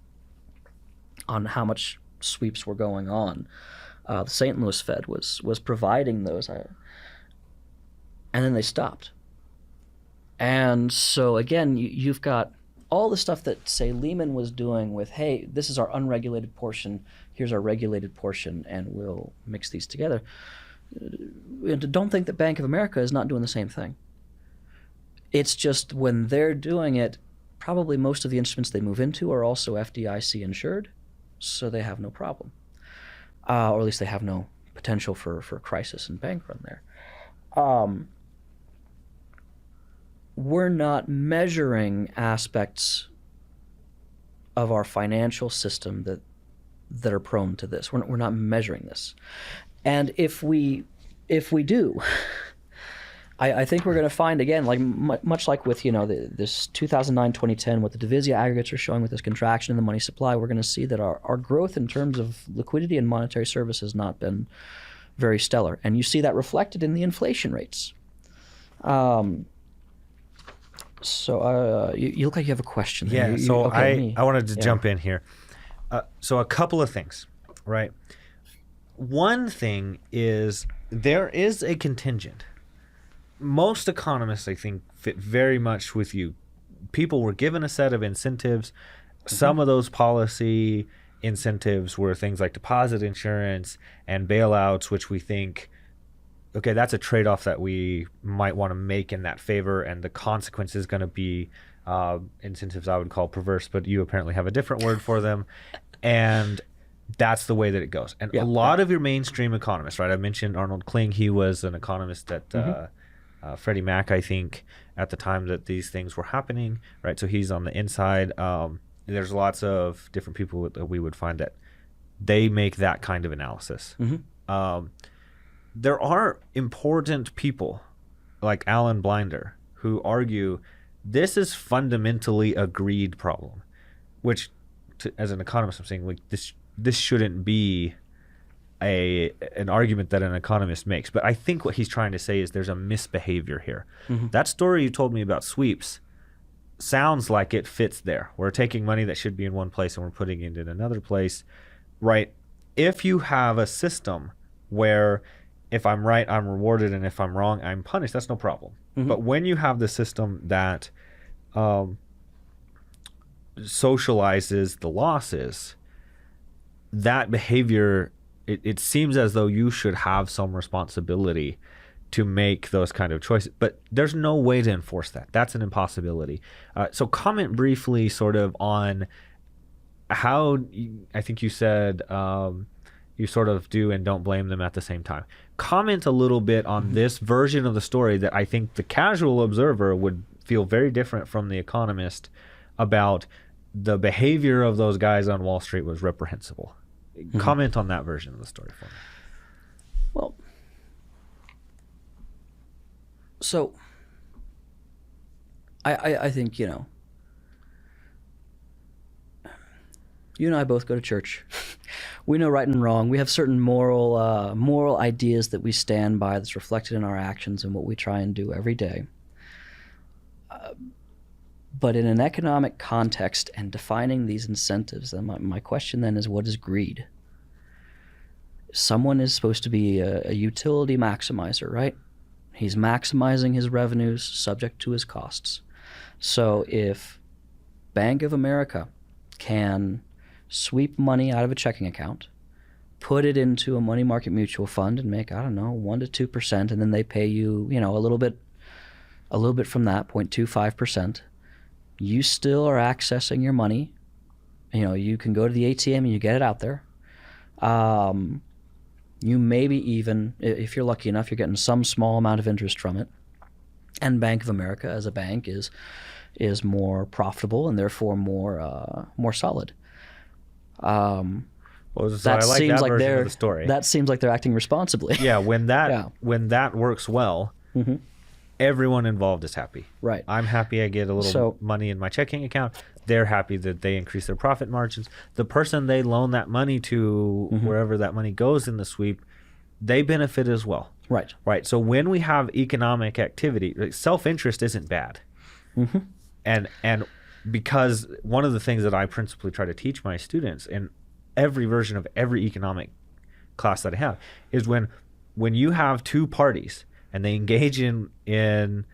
Speaker 2: how much sweeps were going on. The St. Louis Fed was providing those, and then they stopped. And so again, you've got all the stuff that, say, Lehman was doing with, hey, this is our unregulated portion, here's our regulated portion, and we'll mix these together. And don't think that Bank of America is not doing the same thing. It's just when they're doing it, probably most of the instruments they move into are also FDIC insured, so they have no problem. Or at least they have no potential for a crisis and bank run there. We're not measuring aspects of our financial system that are prone to this. We're not measuring this. And if we do, I think we're going to find, again, like much like with this 2009-2010, what the Divizia aggregates are showing with this contraction in the money supply, we're going to see that our growth in terms of liquidity and monetary service has not been very stellar. And you see that reflected in the inflation rates. So you look like you have a question.
Speaker 1: Yeah, I wanted to jump in here. So a couple of things, right? One thing is there is a contingent. Most economists, I think, fit very much with you. People were given a set of incentives. Some of those policy incentives were things like deposit insurance and bailouts, which we think, okay, that's a trade-off that we might want to make in that favor, and the consequence is going to be incentives I would call perverse, but you apparently have a different word for them. And that's the way that it goes. And a lot of your mainstream economists, right? I mentioned Arnold Kling. He was an economist at Freddie Mac, I think, at the time that these things were happening, right? So he's on the inside. There's lots of different people that we would find that they make that kind of analysis. There are important people like Alan Blinder who argue this is fundamentally a greed problem, which, as an economist, I'm saying, like, this shouldn't be an argument that an economist makes. But I think what he's trying to say is there's a misbehavior here. That story you told me about sweeps sounds like it fits there. We're taking money that should be in one place and we're putting it in another place, right? If you have a system where if I'm right, I'm rewarded, and if I'm wrong, I'm punished, that's no problem. But when you have the system that socializes the losses, that behavior, it seems as though you should have some responsibility to make those kind of choices. But there's no way to enforce that. That's an impossibility. So comment briefly sort of on how, I think you said, you sort of do and don't blame them at the same time. Comment a little bit on this version of the story that I think the casual observer would feel very different from the economist about. The behavior of those guys on Wall Street was reprehensible. Comment on that version of the story for me.
Speaker 2: Well, so I think, you and I both go to church. We know right and wrong. We have certain moral ideas that we stand by that's reflected in our actions and what we try and do every day. But in an economic context and defining these incentives, then my question then is, what is greed? Someone is supposed to be a utility maximizer, right? He's maximizing his revenues subject to his costs. So if Bank of America can sweep money out of a checking account, put it into a money market mutual fund and make, 1 to 2%, and then they pay you, a little bit from that, 0.25%, you still are accessing your money. You can go to the ATM and you get it out there. You maybe even, if you're lucky enough, you're getting some small amount of interest from it. And Bank of America as a bank is more profitable and therefore more solid.
Speaker 1: That seems like version of the story.
Speaker 2: That seems like they're acting responsibly.
Speaker 1: Yeah, when that works well, everyone involved is happy.
Speaker 2: Right.
Speaker 1: I'm happy I get a little money in my checking account. They're happy that they increase their profit margins. The person they loan that money to, wherever that money goes in the sweep, they benefit as well.
Speaker 2: Right.
Speaker 1: Right. So when we have economic activity, self-interest isn't bad. And because one of the things that I principally try to teach my students in every version of every economic class that I have is when you have two parties and they engage in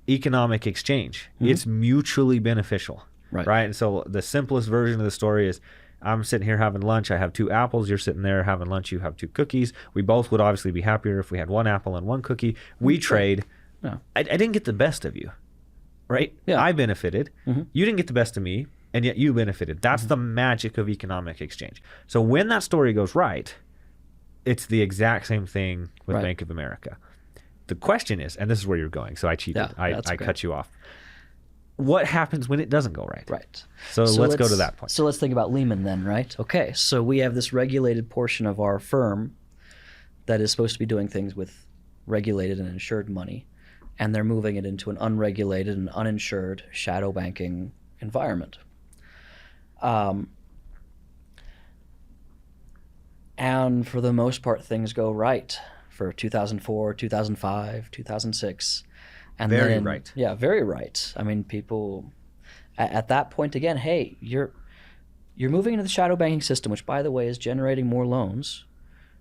Speaker 1: economic exchange, it's mutually beneficial, right? And so the simplest version of the story is, I'm sitting here having lunch, I have 2 apples, you're sitting there having lunch, you have 2 cookies. We both would obviously be happier if we had 1 apple and 1 cookie. We trade.
Speaker 2: Yeah.
Speaker 1: I didn't get the best of you, right?
Speaker 2: Yeah.
Speaker 1: I benefited. You didn't get the best of me, and yet you benefited. That's the magic of economic exchange. So when that story goes right, it's the exact same thing with Bank of America. The question is, and this is where you're going, so I cheated. I cut you off. What happens when it doesn't go right?
Speaker 2: Right.
Speaker 1: So let's go to that point.
Speaker 2: So let's think about Lehman then, right? Okay, so we have this regulated portion of our firm that is supposed to be doing things with regulated and insured money, and they're moving it into an unregulated and uninsured shadow banking environment. And for the most part, things go right for 2004, 2005, 2006. And
Speaker 1: very
Speaker 2: then,
Speaker 1: right.
Speaker 2: Yeah, very right. I mean, people at that point again, hey, you're moving into the shadow banking system, which, by the way, is generating more loans,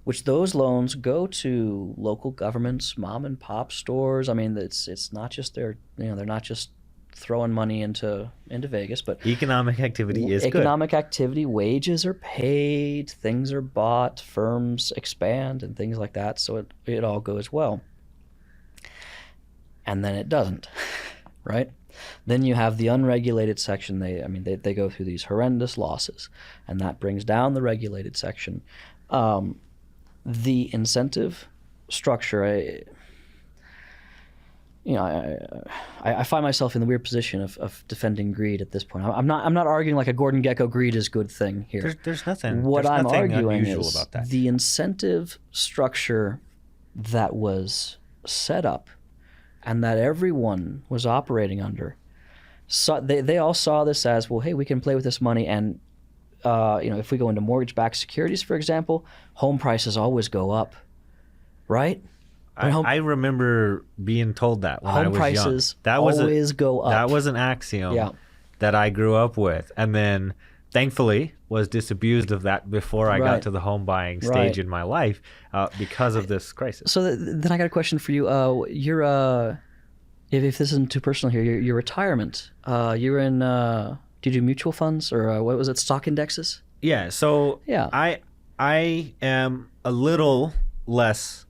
Speaker 2: which those loans go to local governments, mom and pop stores. I mean, it's not just they're not just throwing money into Vegas, but
Speaker 1: economic activity is good.
Speaker 2: Economic activity, wages are paid, things are bought, firms expand, and things like that. So it all goes well. And then it doesn't, right? Then you have the unregulated section. They go through these horrendous losses, and that brings down the regulated section. The incentive structure, I find myself in the weird position of defending greed at this point. I'm not arguing like a Gordon Gekko greed is good thing here.
Speaker 1: There's nothing.
Speaker 2: What
Speaker 1: there's
Speaker 2: I'm
Speaker 1: nothing
Speaker 2: arguing
Speaker 1: unusual
Speaker 2: is
Speaker 1: about that.
Speaker 2: the incentive structure that was set up and that everyone was operating under. So they all saw this as, well, hey, we can play with this money, and if we go into mortgage-backed securities, for example, home prices always go up, right?
Speaker 1: I remember being told that when I was young.
Speaker 2: Home prices always go up.
Speaker 1: That was an axiom that I grew up with, and then thankfully was disabused of that before I got to the home buying stage in my life because of this crisis.
Speaker 2: So then I got a question for you. If this isn't too personal here, your retirement, you were in, do you do mutual funds or what was it, stock indexes?
Speaker 1: Yeah, so I am a little less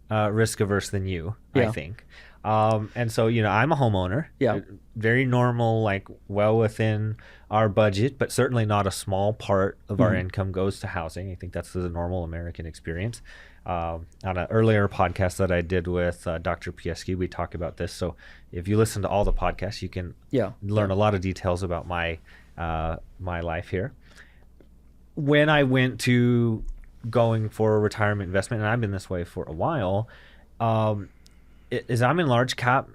Speaker 1: risk averse than you, I think. And so, I'm a homeowner. Yeah. Very normal, like well within our budget, but certainly not a small part of our income goes to housing. I think that's the normal American experience. On an earlier podcast that I did with Dr. Pieski, we talk about this. So if you listen to all the podcasts, you can learn a lot of details about my life here. When I went to going for a retirement investment, and I've been this way for a while, is I'm in large cap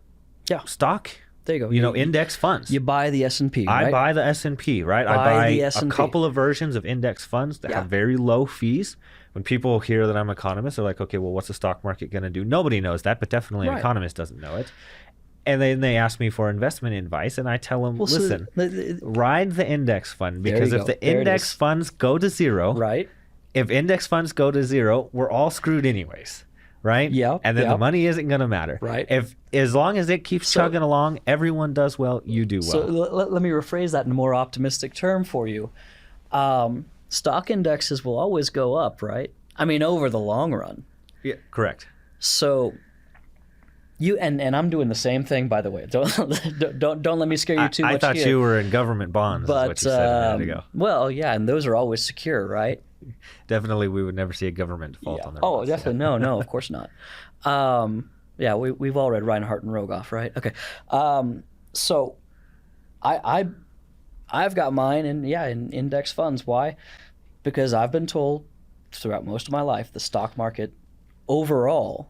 Speaker 1: stock.
Speaker 2: There you go.
Speaker 1: Index funds.
Speaker 2: You buy the S&P, right?
Speaker 1: I buy the S&P, right? I buy a couple of versions of index funds that have very low fees. When people hear that I'm an economist, they're like, okay, well, what's the stock market going to do? Nobody knows that, but definitely an economist doesn't know it. And then they ask me for investment advice, and I tell them, listen, ride the index fund, because if the index funds go to zero, if index funds go to zero, we're all screwed anyways. Right?
Speaker 2: Yeah.
Speaker 1: And then the money isn't going to matter.
Speaker 2: Right.
Speaker 1: As long as it keeps chugging along, everyone does well, you do well.
Speaker 2: So let me rephrase that in a more optimistic term for you. Stock indexes will always go up, right? I mean, over the long run.
Speaker 1: Yeah, correct.
Speaker 2: So you and I'm doing the same thing, by the way. Don't let me scare you too much.
Speaker 1: I thought you were in government bonds,
Speaker 2: but,
Speaker 1: is what you said a minute ago.
Speaker 2: Well, yeah, and those are always secure, right?
Speaker 1: Definitely, we would never see a government default on their bonds.
Speaker 2: Definitely. No, of course not. We've all read Reinhardt and Rogoff, right? Okay. So I've got mine in index funds. Why? Because I've been told throughout most of my life the stock market overall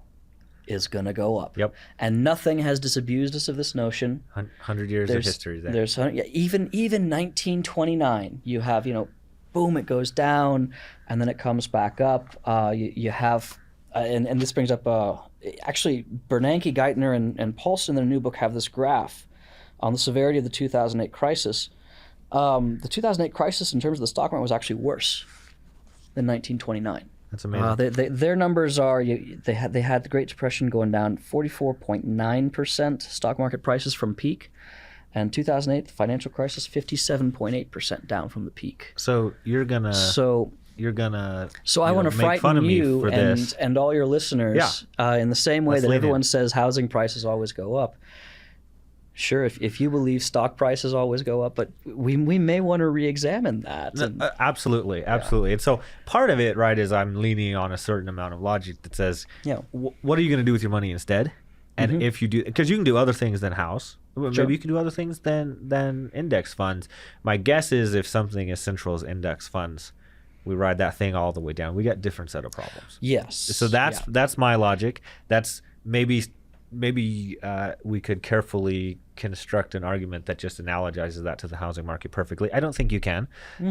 Speaker 2: is going to go up.
Speaker 1: Yep.
Speaker 2: And nothing has disabused us of this notion.
Speaker 1: 100 years of history there.
Speaker 2: There's even 1929, you have, boom, it goes down, and then it comes back up. You have, and this brings up, actually, Bernanke, Geithner, and Paulson in their new book have this graph on the severity of the 2008 crisis. The 2008 crisis in terms of the stock market was actually worse than 1929.
Speaker 1: That's amazing.
Speaker 2: Their numbers are, they had the Great Depression going down 44.9% stock market prices from peak. And 2008, the financial crisis, 57.8% down from the peak.
Speaker 1: So you're gonna.
Speaker 2: So I want to frighten you and all your listeners in the same way that everyone says housing prices always go up. Sure, if you believe stock prices always go up, but we may want to re-examine that.
Speaker 1: Absolutely. And so part of it, right, is I'm leaning on a certain amount of logic that says, what are you going to do with your money instead? And if you do, because you can do other things than house. Maybe you can do other things than index funds. My guess is if something as central as index funds, we ride that thing all the way down. We got different set of problems.
Speaker 2: Yes.
Speaker 1: So that's my logic. That's maybe we could carefully construct an argument that just analogizes that to the housing market perfectly. I don't think you can, if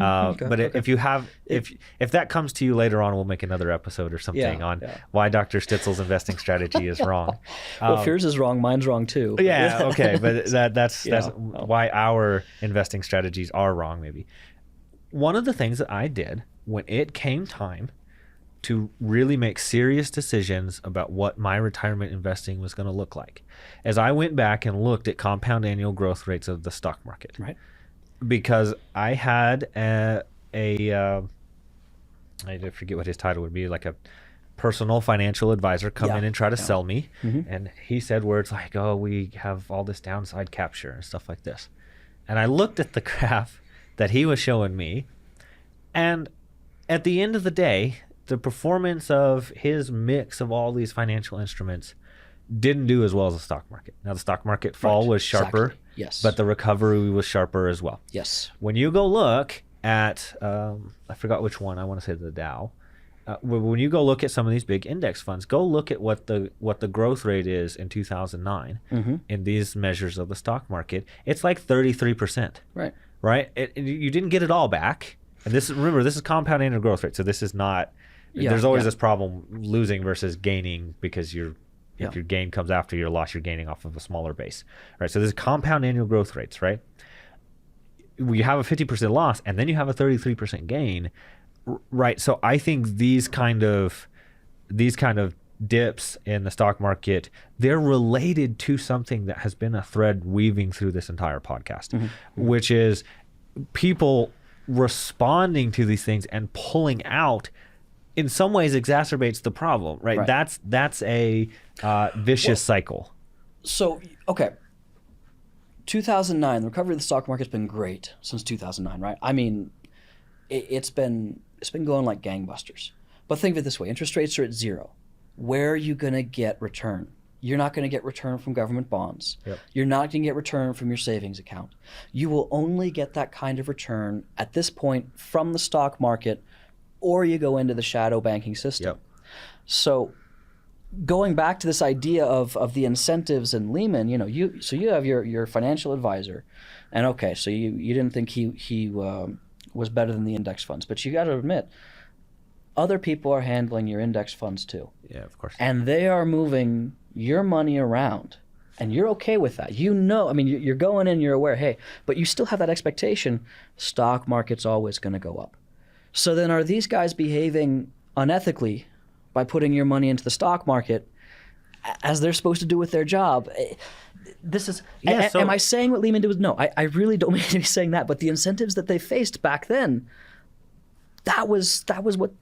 Speaker 1: that comes to you later on, we'll make another episode or something on why Dr. Stitzel's investing strategy is wrong.
Speaker 2: Well, if yours is wrong, mine's wrong too.
Speaker 1: Yeah, okay, but that's why our investing strategies are wrong. Maybe one of the things that I did when it came time to really make serious decisions about what my retirement investing was going to look like, as I went back and looked at compound annual growth rates of the stock market.
Speaker 2: Right.
Speaker 1: Because I had I forget what his title would be, like a personal financial advisor come in and try to sell me. And he said words like, oh, we have all this downside capture and stuff like this. And I looked at the graph that he was showing me, and at the end of the day, the performance of his mix of all these financial instruments didn't do as well as the stock market. Now, the stock market fall was sharper,
Speaker 2: yes,
Speaker 1: but the recovery was sharper as well.
Speaker 2: Yes.
Speaker 1: When you go look at, I forgot which one, I want to say the Dow. When you go look at some of these big index funds, go look at what the growth rate is in 2009 in these measures of the stock market. It's like 33%. Right. You didn't get it all back. And remember, this is compound annual growth rate, so this is not. There's always this problem losing versus gaining, because if your gain comes after your loss, you're gaining off of a smaller base, right? So this is compound annual growth rates, right? You have a 50% loss, and then you have a 33% gain, right? So I think these kind of dips in the stock market, they're related to something that has been a thread weaving through this entire podcast, which is people responding to these things and pulling out. In some ways exacerbates the problem, right? That's a vicious cycle.
Speaker 2: So, okay. 2009, the recovery of the stock market's been great since 2009, right? I mean, it's been going like gangbusters. But think of it this way. Interest rates are at zero. Where are you going to get return? You're not going to get return from government bonds. You're not going to get return from your savings account. You will only get that kind of return at this point from the stock market, or you go into the shadow banking system. So going back to this idea of the incentives in Lehman, you have your financial advisor, and okay, so you didn't think he was better than the index funds, but you got to admit, other people are handling your index funds too.
Speaker 1: Yeah, of course.
Speaker 2: And they are moving your money around, and you're okay with that. I mean, you're going in, you're aware, hey, but you still have that expectation, stock market's always going to go up. So then are these guys behaving unethically by putting your money into the stock market as they're supposed to do with their job? This is, am I saying what Lehman did was, no, I really don't mean to be saying that, but the incentives that they faced back then, that was what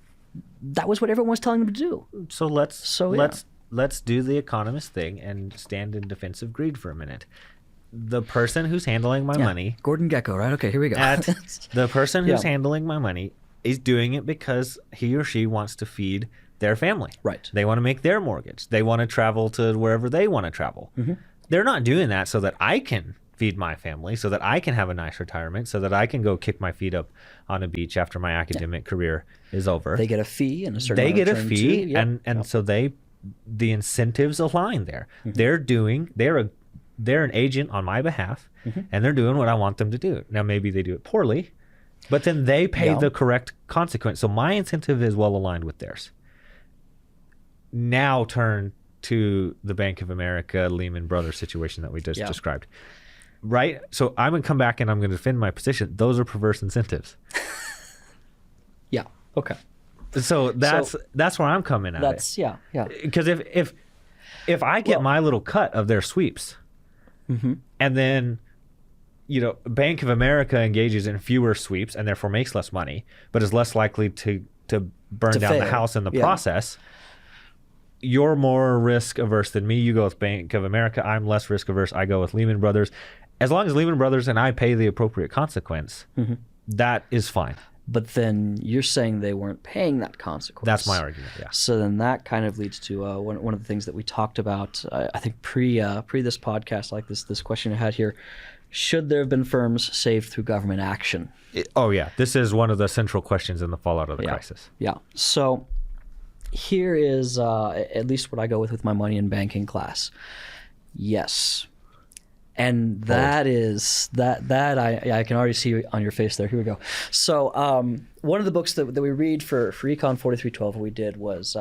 Speaker 2: everyone was telling them to do.
Speaker 1: So let's do the economist thing and stand in defense of greed for a minute. The person who's handling my money,
Speaker 2: Gordon Gekko, right? Okay, here we go.
Speaker 1: The person who's handling my money is doing it because he or she wants to feed their family.
Speaker 2: Right.
Speaker 1: They want to make their mortgage. They want to travel to wherever they want to travel. They're not doing that so that I can feed my family, so that I can have a nice retirement, so that I can go kick my feet up on a beach after my academic career is over.
Speaker 2: They get a fee and a certain amount of return too.
Speaker 1: And so the incentives align there. They're an agent on my behalf, and they're doing what I want them to do. Now maybe they do it poorly, but then they pay the correct consequence. So my incentive is well aligned with theirs. Now turn to the Bank of America, Lehman Brothers situation that we just described. Right? So I'm going to come back and I'm going to defend my position. Those are perverse incentives.
Speaker 2: Yeah. Okay.
Speaker 1: So that's where I'm coming at it.
Speaker 2: Yeah.
Speaker 1: Because if I get my little cut of their sweeps, and then Bank of America engages in fewer sweeps and therefore makes less money, but is less likely to burn down the house in the process. You're more risk averse than me. You go with Bank of America. I'm less risk averse. I go with Lehman Brothers. As long as Lehman Brothers and I pay the appropriate consequence, that is fine.
Speaker 2: But then you're saying they weren't paying that consequence.
Speaker 1: That's my argument, yeah.
Speaker 2: So then that kind of leads to one of the things that we talked about, I think pre this podcast, like this question I had here. Should there have been firms saved through government action?
Speaker 1: This is one of the central questions in the fallout of the crisis.
Speaker 2: Yeah. So here is at least what I go with my money in banking class. Yes. And that is that I can already see on your face there. Here we go. So one of the books that we read for Econ 4312 we did was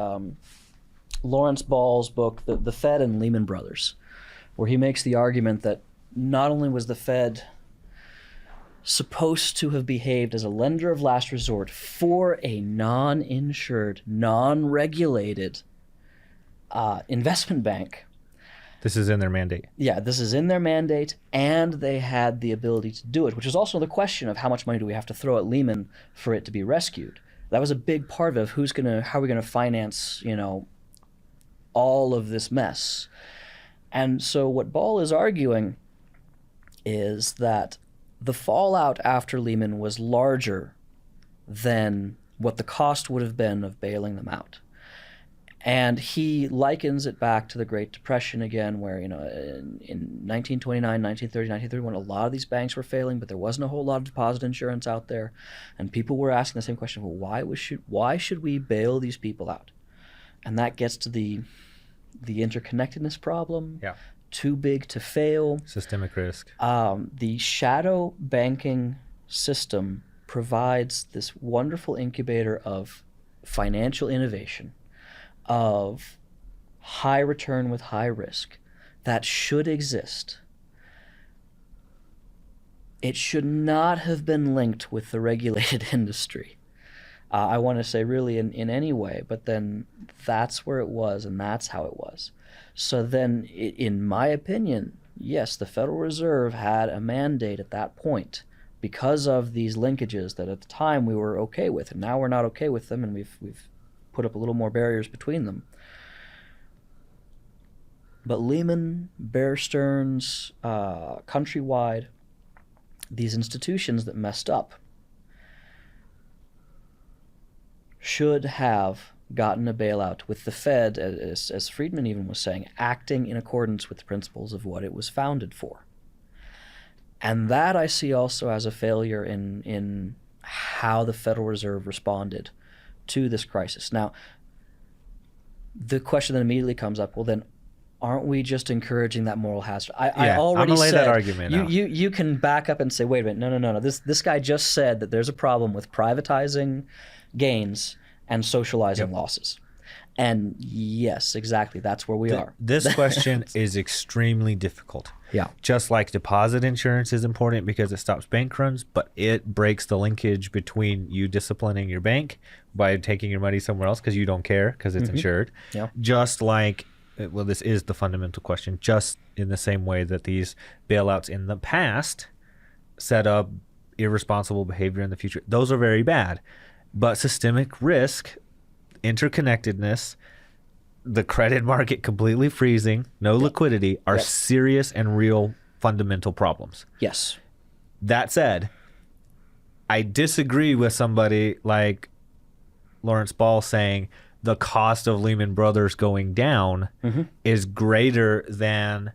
Speaker 2: Lawrence Ball's book, The Fed and Lehman Brothers, where he makes the argument that not only was the Fed supposed to have behaved as a lender of last resort for a non-insured, non-regulated investment bank.
Speaker 1: This is in their mandate.
Speaker 2: Yeah, this is in their mandate, and they had the ability to do it, which is also the question of how much money do we have to throw at Lehman for it to be rescued. That was a big part of how are we going to finance, all of this mess. And so what Ball is arguing is that the fallout after Lehman was larger than what the cost would have been of bailing them out. And he likens it back to the Great Depression again, where, in 1929, 1930, 1931, a lot of these banks were failing, but there wasn't a whole lot of deposit insurance out there. And people were asking the same question, well, why should we bail these people out? And that gets to the interconnectedness problem.
Speaker 1: Yeah.
Speaker 2: Too big to fail.
Speaker 1: Systemic risk.
Speaker 2: The shadow banking system provides this wonderful incubator of financial innovation, of high return with high risk that should exist. It should not have been linked with the regulated industry. I want to say really in any way, but then that's where it was and that's how it was. So then, in my opinion, yes, the Federal Reserve had a mandate at that point because of these linkages that at the time we were okay with, and now we're not okay with them, and we've put up a little more barriers between them. But Lehman, Bear Stearns, Countrywide, these institutions that messed up should have gotten a bailout, with the Fed, as Friedman even was saying, acting in accordance with the principles of what it was founded for. And that I see also as a failure in how the Federal Reserve responded to this crisis. Now, the question that immediately comes up, well then, aren't we just encouraging that moral hazard? I already
Speaker 1: I'm gonna lay
Speaker 2: said
Speaker 1: that argument now.
Speaker 2: You can back up and say, wait a minute, no. This guy just said that there's a problem with privatizing gains and socializing losses. And yes, exactly, that's where we are.
Speaker 1: This question is extremely difficult.
Speaker 2: Yeah.
Speaker 1: Just like deposit insurance is important because it stops bank runs, but it breaks the linkage between you disciplining your bank by taking your money somewhere else because you don't care because it's insured.
Speaker 2: Yeah.
Speaker 1: Just like, well, this is the fundamental question, just in the same way that these bailouts in the past set up irresponsible behavior in the future. Those are very bad. But systemic risk, interconnectedness, the credit market completely freezing, no liquidity, are serious and real fundamental problems.
Speaker 2: Yes.
Speaker 1: That said, I disagree with somebody like Lawrence Ball saying the cost of Lehman Brothers going down is greater than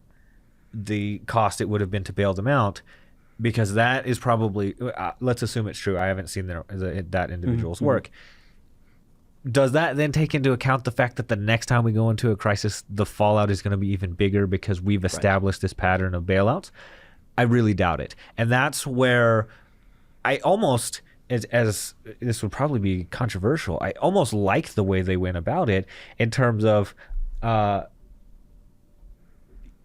Speaker 1: the cost it would have been to bail them out. Because that is probably, let's assume it's true. I haven't seen that individual's work. Does that then take into account the fact that the next time we go into a crisis, the fallout is going to be even bigger because we've established this pattern of bailouts? I really doubt it. And that's where I almost, as this would probably be controversial, I almost like the way they went about it in terms of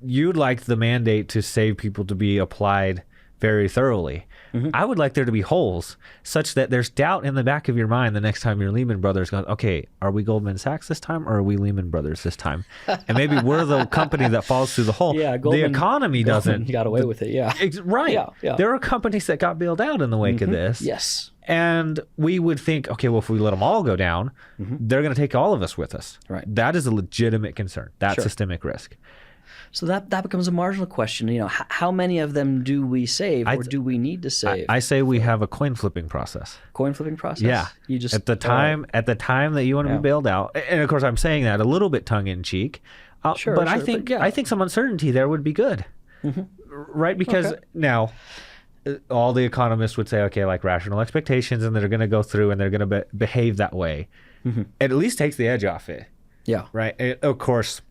Speaker 1: you'd like the mandate to save people to be applied very thoroughly. I would like there to be holes such that there's doubt in the back of your mind the next time you're Lehman Brothers going, okay, are we Goldman Sachs this time or are we Lehman Brothers this time? And maybe we're the company that falls through the hole.
Speaker 2: Yeah,
Speaker 1: the economy doesn't.
Speaker 2: Got away with it, yeah.
Speaker 1: Right.
Speaker 2: Yeah.
Speaker 1: There are companies that got bailed out in the wake of this.
Speaker 2: Yes.
Speaker 1: And we would think, okay, well, if we let them all go down, they're going to take all of us with us.
Speaker 2: Right.
Speaker 1: That is a legitimate concern. That's systemic risk.
Speaker 2: So that becomes a marginal question. How many of them do we save, or do we need to save?
Speaker 1: I say we have a coin flipping process.
Speaker 2: Coin flipping process.
Speaker 1: Yeah.
Speaker 2: You just
Speaker 1: at the time that you want to be bailed out, and of course I'm saying that a little bit tongue in cheek. But I think some uncertainty there would be good, right? Because now all the economists would say, okay, like rational expectations, and they're going to go through and they're going to behave that way. It at least takes the edge off it.
Speaker 2: Yeah.
Speaker 1: Right. And of course,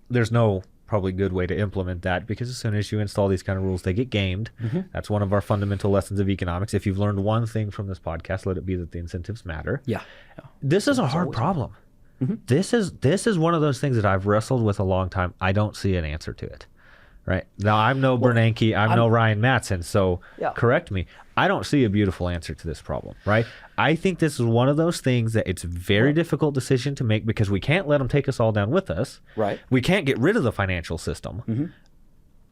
Speaker 1: there's no probably good way to implement that because as soon as you install these kind of rules, they get gamed. That's one of our fundamental lessons of economics. If you've learned one thing from this podcast, let it be that the incentives matter.
Speaker 2: Yeah.
Speaker 1: This is a hard problem. This is one of those things that I've wrestled with a long time. I don't see an answer to it. right? Now, I'm no Bernanke, I'm no Ryan Mattson, so correct me. I don't see a beautiful answer to this problem, right? I think this is one of those things that it's a very difficult decision to make because we can't let them take us all down with us.
Speaker 2: Right.
Speaker 1: We can't get rid of the financial system.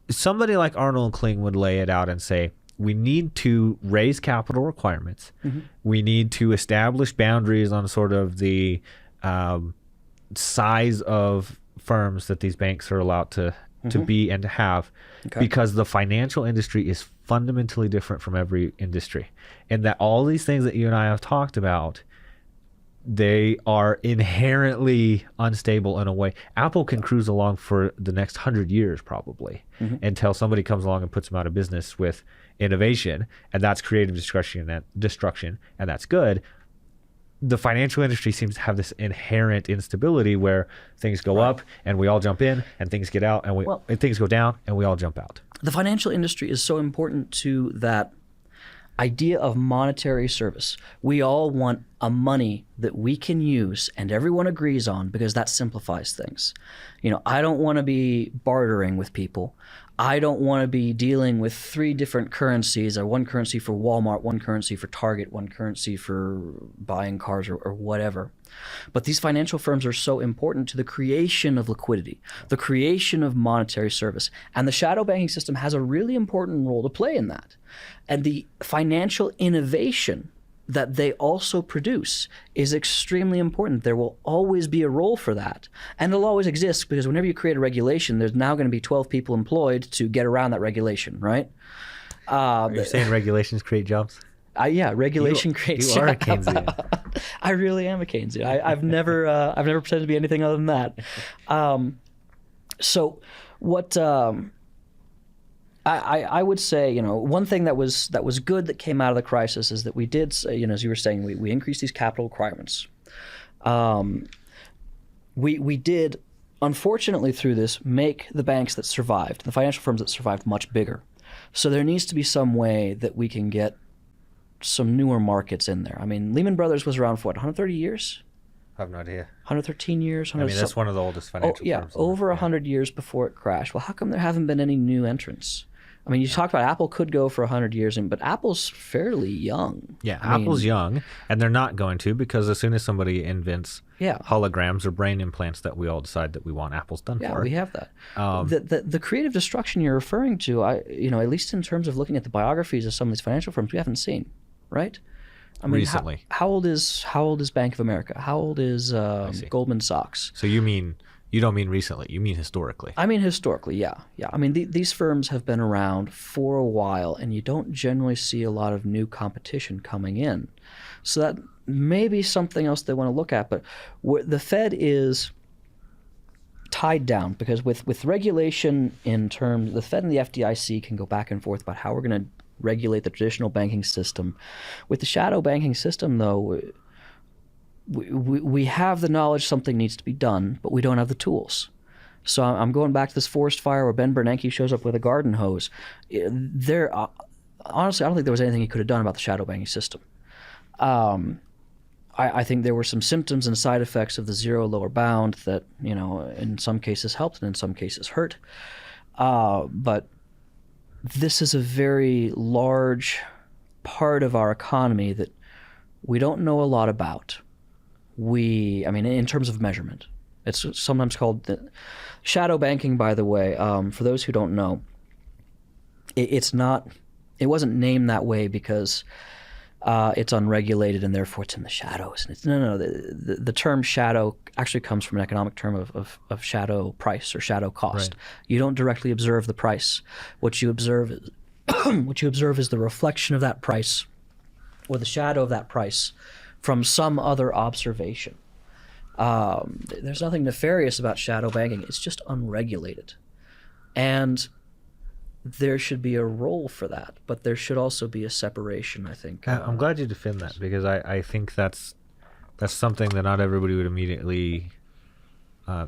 Speaker 1: Somebody like Arnold Kling would lay it out and say, we need to raise capital requirements. We need to establish boundaries on sort of the size of firms that these banks are allowed to be and to have, because the financial industry is fundamentally different from every industry, and that all these things that you and I have talked about, they are inherently unstable in a way. Apple can cruise along for the next 100 years probably until somebody comes along and puts them out of business with innovation, and that's creative destruction, and that's good. The financial industry seems to have this inherent instability where things go up and we all jump in, and things get out and things go down and we all jump out.
Speaker 2: The financial industry is so important to that idea of monetary service. We all want a money that we can use and everyone agrees on, because that simplifies things. I don't want to be bartering with people. I don't want to be dealing with 3 different currencies, or one currency for Walmart, one currency for Target, one currency for buying cars or whatever. But these financial firms are so important to the creation of liquidity, the creation of monetary service. And the shadow banking system has a really important role to play in that. And the financial innovation that they also produce is extremely important. There will always be a role for that. And it'll always exist, because whenever you create a regulation, there's now going to be 12 people employed to get around that regulation, right?
Speaker 1: Are you saying regulations create jobs?
Speaker 2: Yeah, regulation creates jobs.
Speaker 1: You are a Keynesian.
Speaker 2: I really am a Keynesian. I've never pretended to be anything other than that. So what I would say, one thing that was good that came out of the crisis is that we did, as you were saying, we increased these capital requirements. We did, unfortunately, through this, make the banks that survived, the financial firms that survived, much bigger. So there needs to be some way that we can get some newer markets in there. I mean, Lehman Brothers was around for what, 130 years?
Speaker 1: I have no idea.
Speaker 2: 113 years?
Speaker 1: That's one of the oldest financial firms.
Speaker 2: Over 100 years before it crashed. Well, how come there haven't been any new entrants? I mean, you talked about Apple could go for 100 years, but Apple's fairly young.
Speaker 1: Yeah, Apple's young, and they're not going to, because as soon as somebody invents holograms or brain implants that we all decide that we want, Apple's done for.
Speaker 2: Yeah, we have that. The creative destruction you're referring to, at least in terms of looking at the biographies of some of these financial firms, we haven't seen, right? I mean,
Speaker 1: recently.
Speaker 2: How old is Bank of America? How old is Goldman Sachs?
Speaker 1: So you don't mean recently, you mean historically.
Speaker 2: I mean historically, yeah. I mean, these firms have been around for a while, and you don't generally see a lot of new competition coming in. So that may be something else they want to look at. But the Fed is tied down, because with regulation in terms, the Fed and the FDIC can go back and forth about how we're going to regulate the traditional banking system. With the shadow banking system, though, we have the knowledge something needs to be done, but we don't have the tools. So I'm going back to this forest fire where Ben Bernanke shows up with a garden hose. Honestly, I don't think there was anything he could have done about the shadow banking system. I think there were some symptoms and side effects of the zero lower bound that, in some cases helped and in some cases hurt. But this is a very large part of our economy that we don't know a lot about. In terms of measurement, it's sometimes called shadow banking, by the way. For those who don't know, it wasn't named that way because it's unregulated and therefore it's in the shadows. And the term shadow actually comes from an economic term of shadow price or shadow cost. Right. You don't directly observe the price. What you observe is the reflection of that price, or the shadow of that price, from some other observation. There's nothing nefarious about shadow banking. It's just unregulated. And there should be a role for that, but there should also be a separation, I think.
Speaker 1: I'm glad you defend that, because I think that's something that not everybody would immediately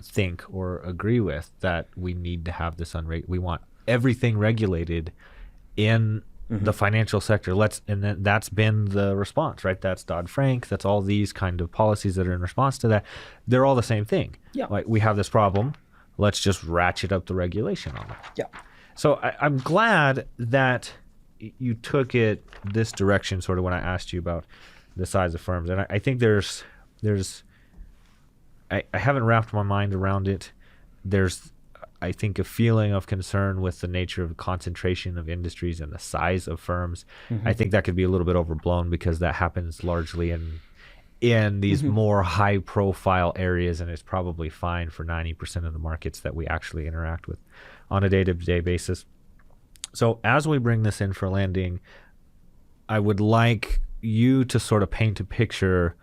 Speaker 1: think or agree with, that we need to have this we want everything regulated in the financial sector. And then that's been the response, right? That's Dodd-Frank. That's all these kind of policies that are in response to that. They're all the same thing.
Speaker 2: Yeah.
Speaker 1: Like, we have this problem. Let's just ratchet up the regulation on it.
Speaker 2: Yeah.
Speaker 1: So I'm glad that you took it this direction, sort of when I asked you about the size of firms, and I think I haven't wrapped my mind around it. There's, I think, a feeling of concern with the nature of concentration of industries and the size of firms. I think that could be a little bit overblown because that happens largely in these more high-profile areas, and it's probably fine for 90% of the markets that we actually interact with on a day-to-day basis. So as we bring this in for landing, I would like you to sort of paint a picture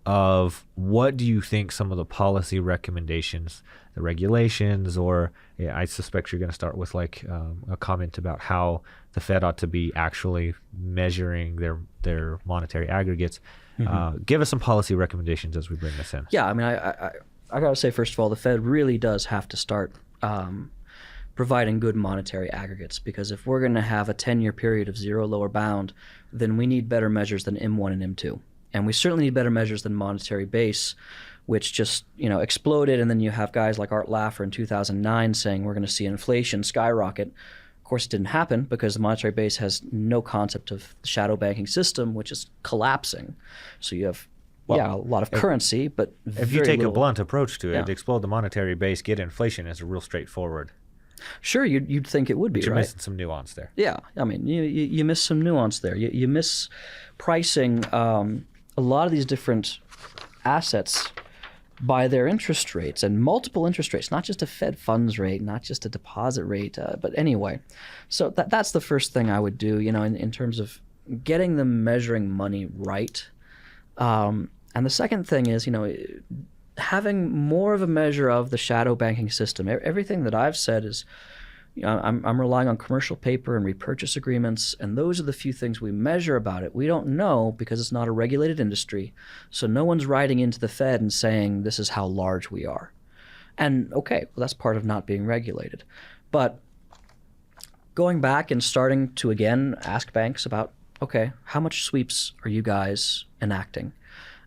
Speaker 1: of what do you think some of the policy recommendations, the regulations, or I suspect you're going to start with like a comment about how the Fed ought to be actually measuring their monetary aggregates. Give us some policy recommendations as we bring this in.
Speaker 2: Yeah, I mean, I got to say, first of all, the Fed really does have to start providing good monetary aggregates, because if we're going to have a 10-year period of zero lower bound, then we need better measures than M1 and M2. And we certainly need better measures than monetary base, which just exploded. And then you have guys like Art Laffer in 2009 saying we're going to see inflation skyrocket. Of course, it didn't happen because the monetary base has no concept of the shadow banking system, which is collapsing. So you have a lot of currency, but
Speaker 1: if you take a blunt approach to it, explode the monetary base, get inflation is a real straightforward.
Speaker 2: Sure, you'd think it would be,
Speaker 1: but you're
Speaker 2: right?
Speaker 1: missing some nuance there.
Speaker 2: Yeah, I mean, you miss some nuance there. You miss pricing a lot of these different assets by their interest rates, and multiple interest rates, not just a Fed funds rate, not just a deposit rate, but anyway. So that's the first thing I would do, in terms of getting them measuring money right. And the second thing is, having more of a measure of the shadow banking system. Everything that I've said is, I'm relying on commercial paper and repurchase agreements, and those are the few things we measure about it. We don't know because it's not a regulated industry, so no one's writing into the Fed and saying this is how large we are. And okay, well, that's part of not being regulated. But going back and starting to again ask banks about, okay, how much sweeps are you guys enacting?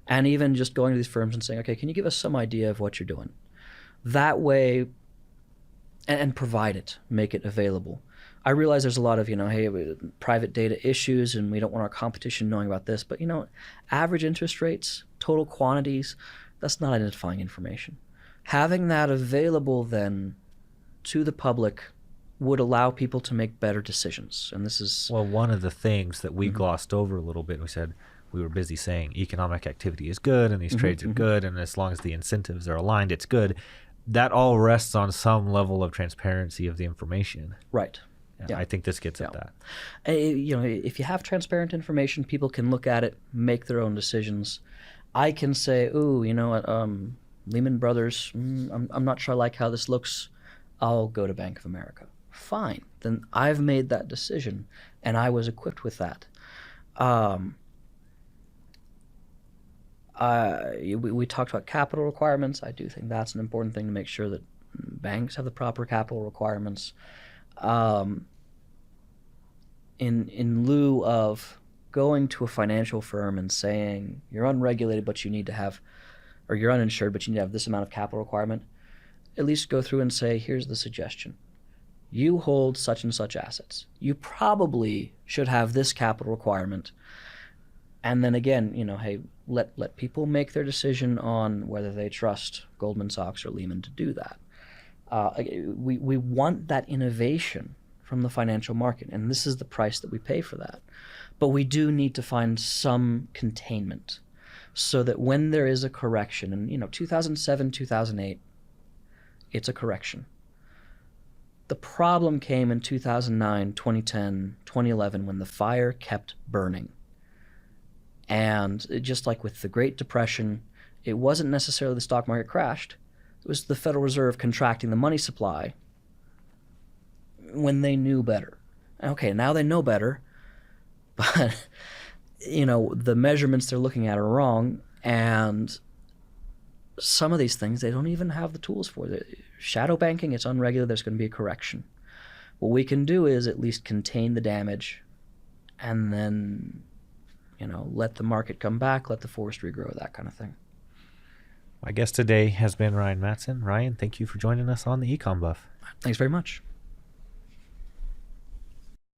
Speaker 2: And even just going to these firms and saying, okay, can you give us some idea of what you're doing? That way, and provide it, make it available. I realize there's a lot of, hey, private data issues and we don't want our competition knowing about this, but average interest rates, total quantities, that's not identifying information. Having that available then to the public would allow people to make better decisions. And this is...
Speaker 1: Well, one of the things that we glossed over a little bit, we said we were busy saying economic activity is good and these trades are good, and as long as the incentives are aligned, it's good. That all rests on some level of transparency of the information.
Speaker 2: Right.
Speaker 1: Yeah. I think this gets at that.
Speaker 2: If you have transparent information, people can look at it, make their own decisions. I can say, ooh, Lehman Brothers, I'm not sure I like how this looks. I'll go to Bank of America. Fine. Then I've made that decision, and I was equipped with that. We talked about capital requirements. I do think that's an important thing to make sure that banks have the proper capital requirements. In lieu of going to a financial firm and saying you're unregulated but you need to have, or you're uninsured but you need to have this amount of capital requirement, at least go through and say, here's the suggestion. You hold such and such assets. You probably should have this capital requirement. And then again, hey, let people make their decision on whether they trust Goldman Sachs or Lehman to do that. We want that innovation from the financial market, and this is the price that we pay for that. But we do need to find some containment so that when there is a correction, and 2007, 2008, it's a correction. The problem came in 2009, 2010, 2011 when the fire kept burning. And just like with the Great Depression, it wasn't necessarily the stock market crashed. It was the Federal Reserve contracting the money supply when they knew better. Okay, now they know better, but the measurements they're looking at are wrong, and some of these things they don't even have the tools for. Shadow banking, it's unregulated, there's going to be a correction. What we can do is at least contain the damage and then let the market come back, let the forest regrow, that kind of thing.
Speaker 1: My guest today has been Ryan Mattson. Ryan, thank you for joining us on the Econ Buff.
Speaker 2: Thanks very much.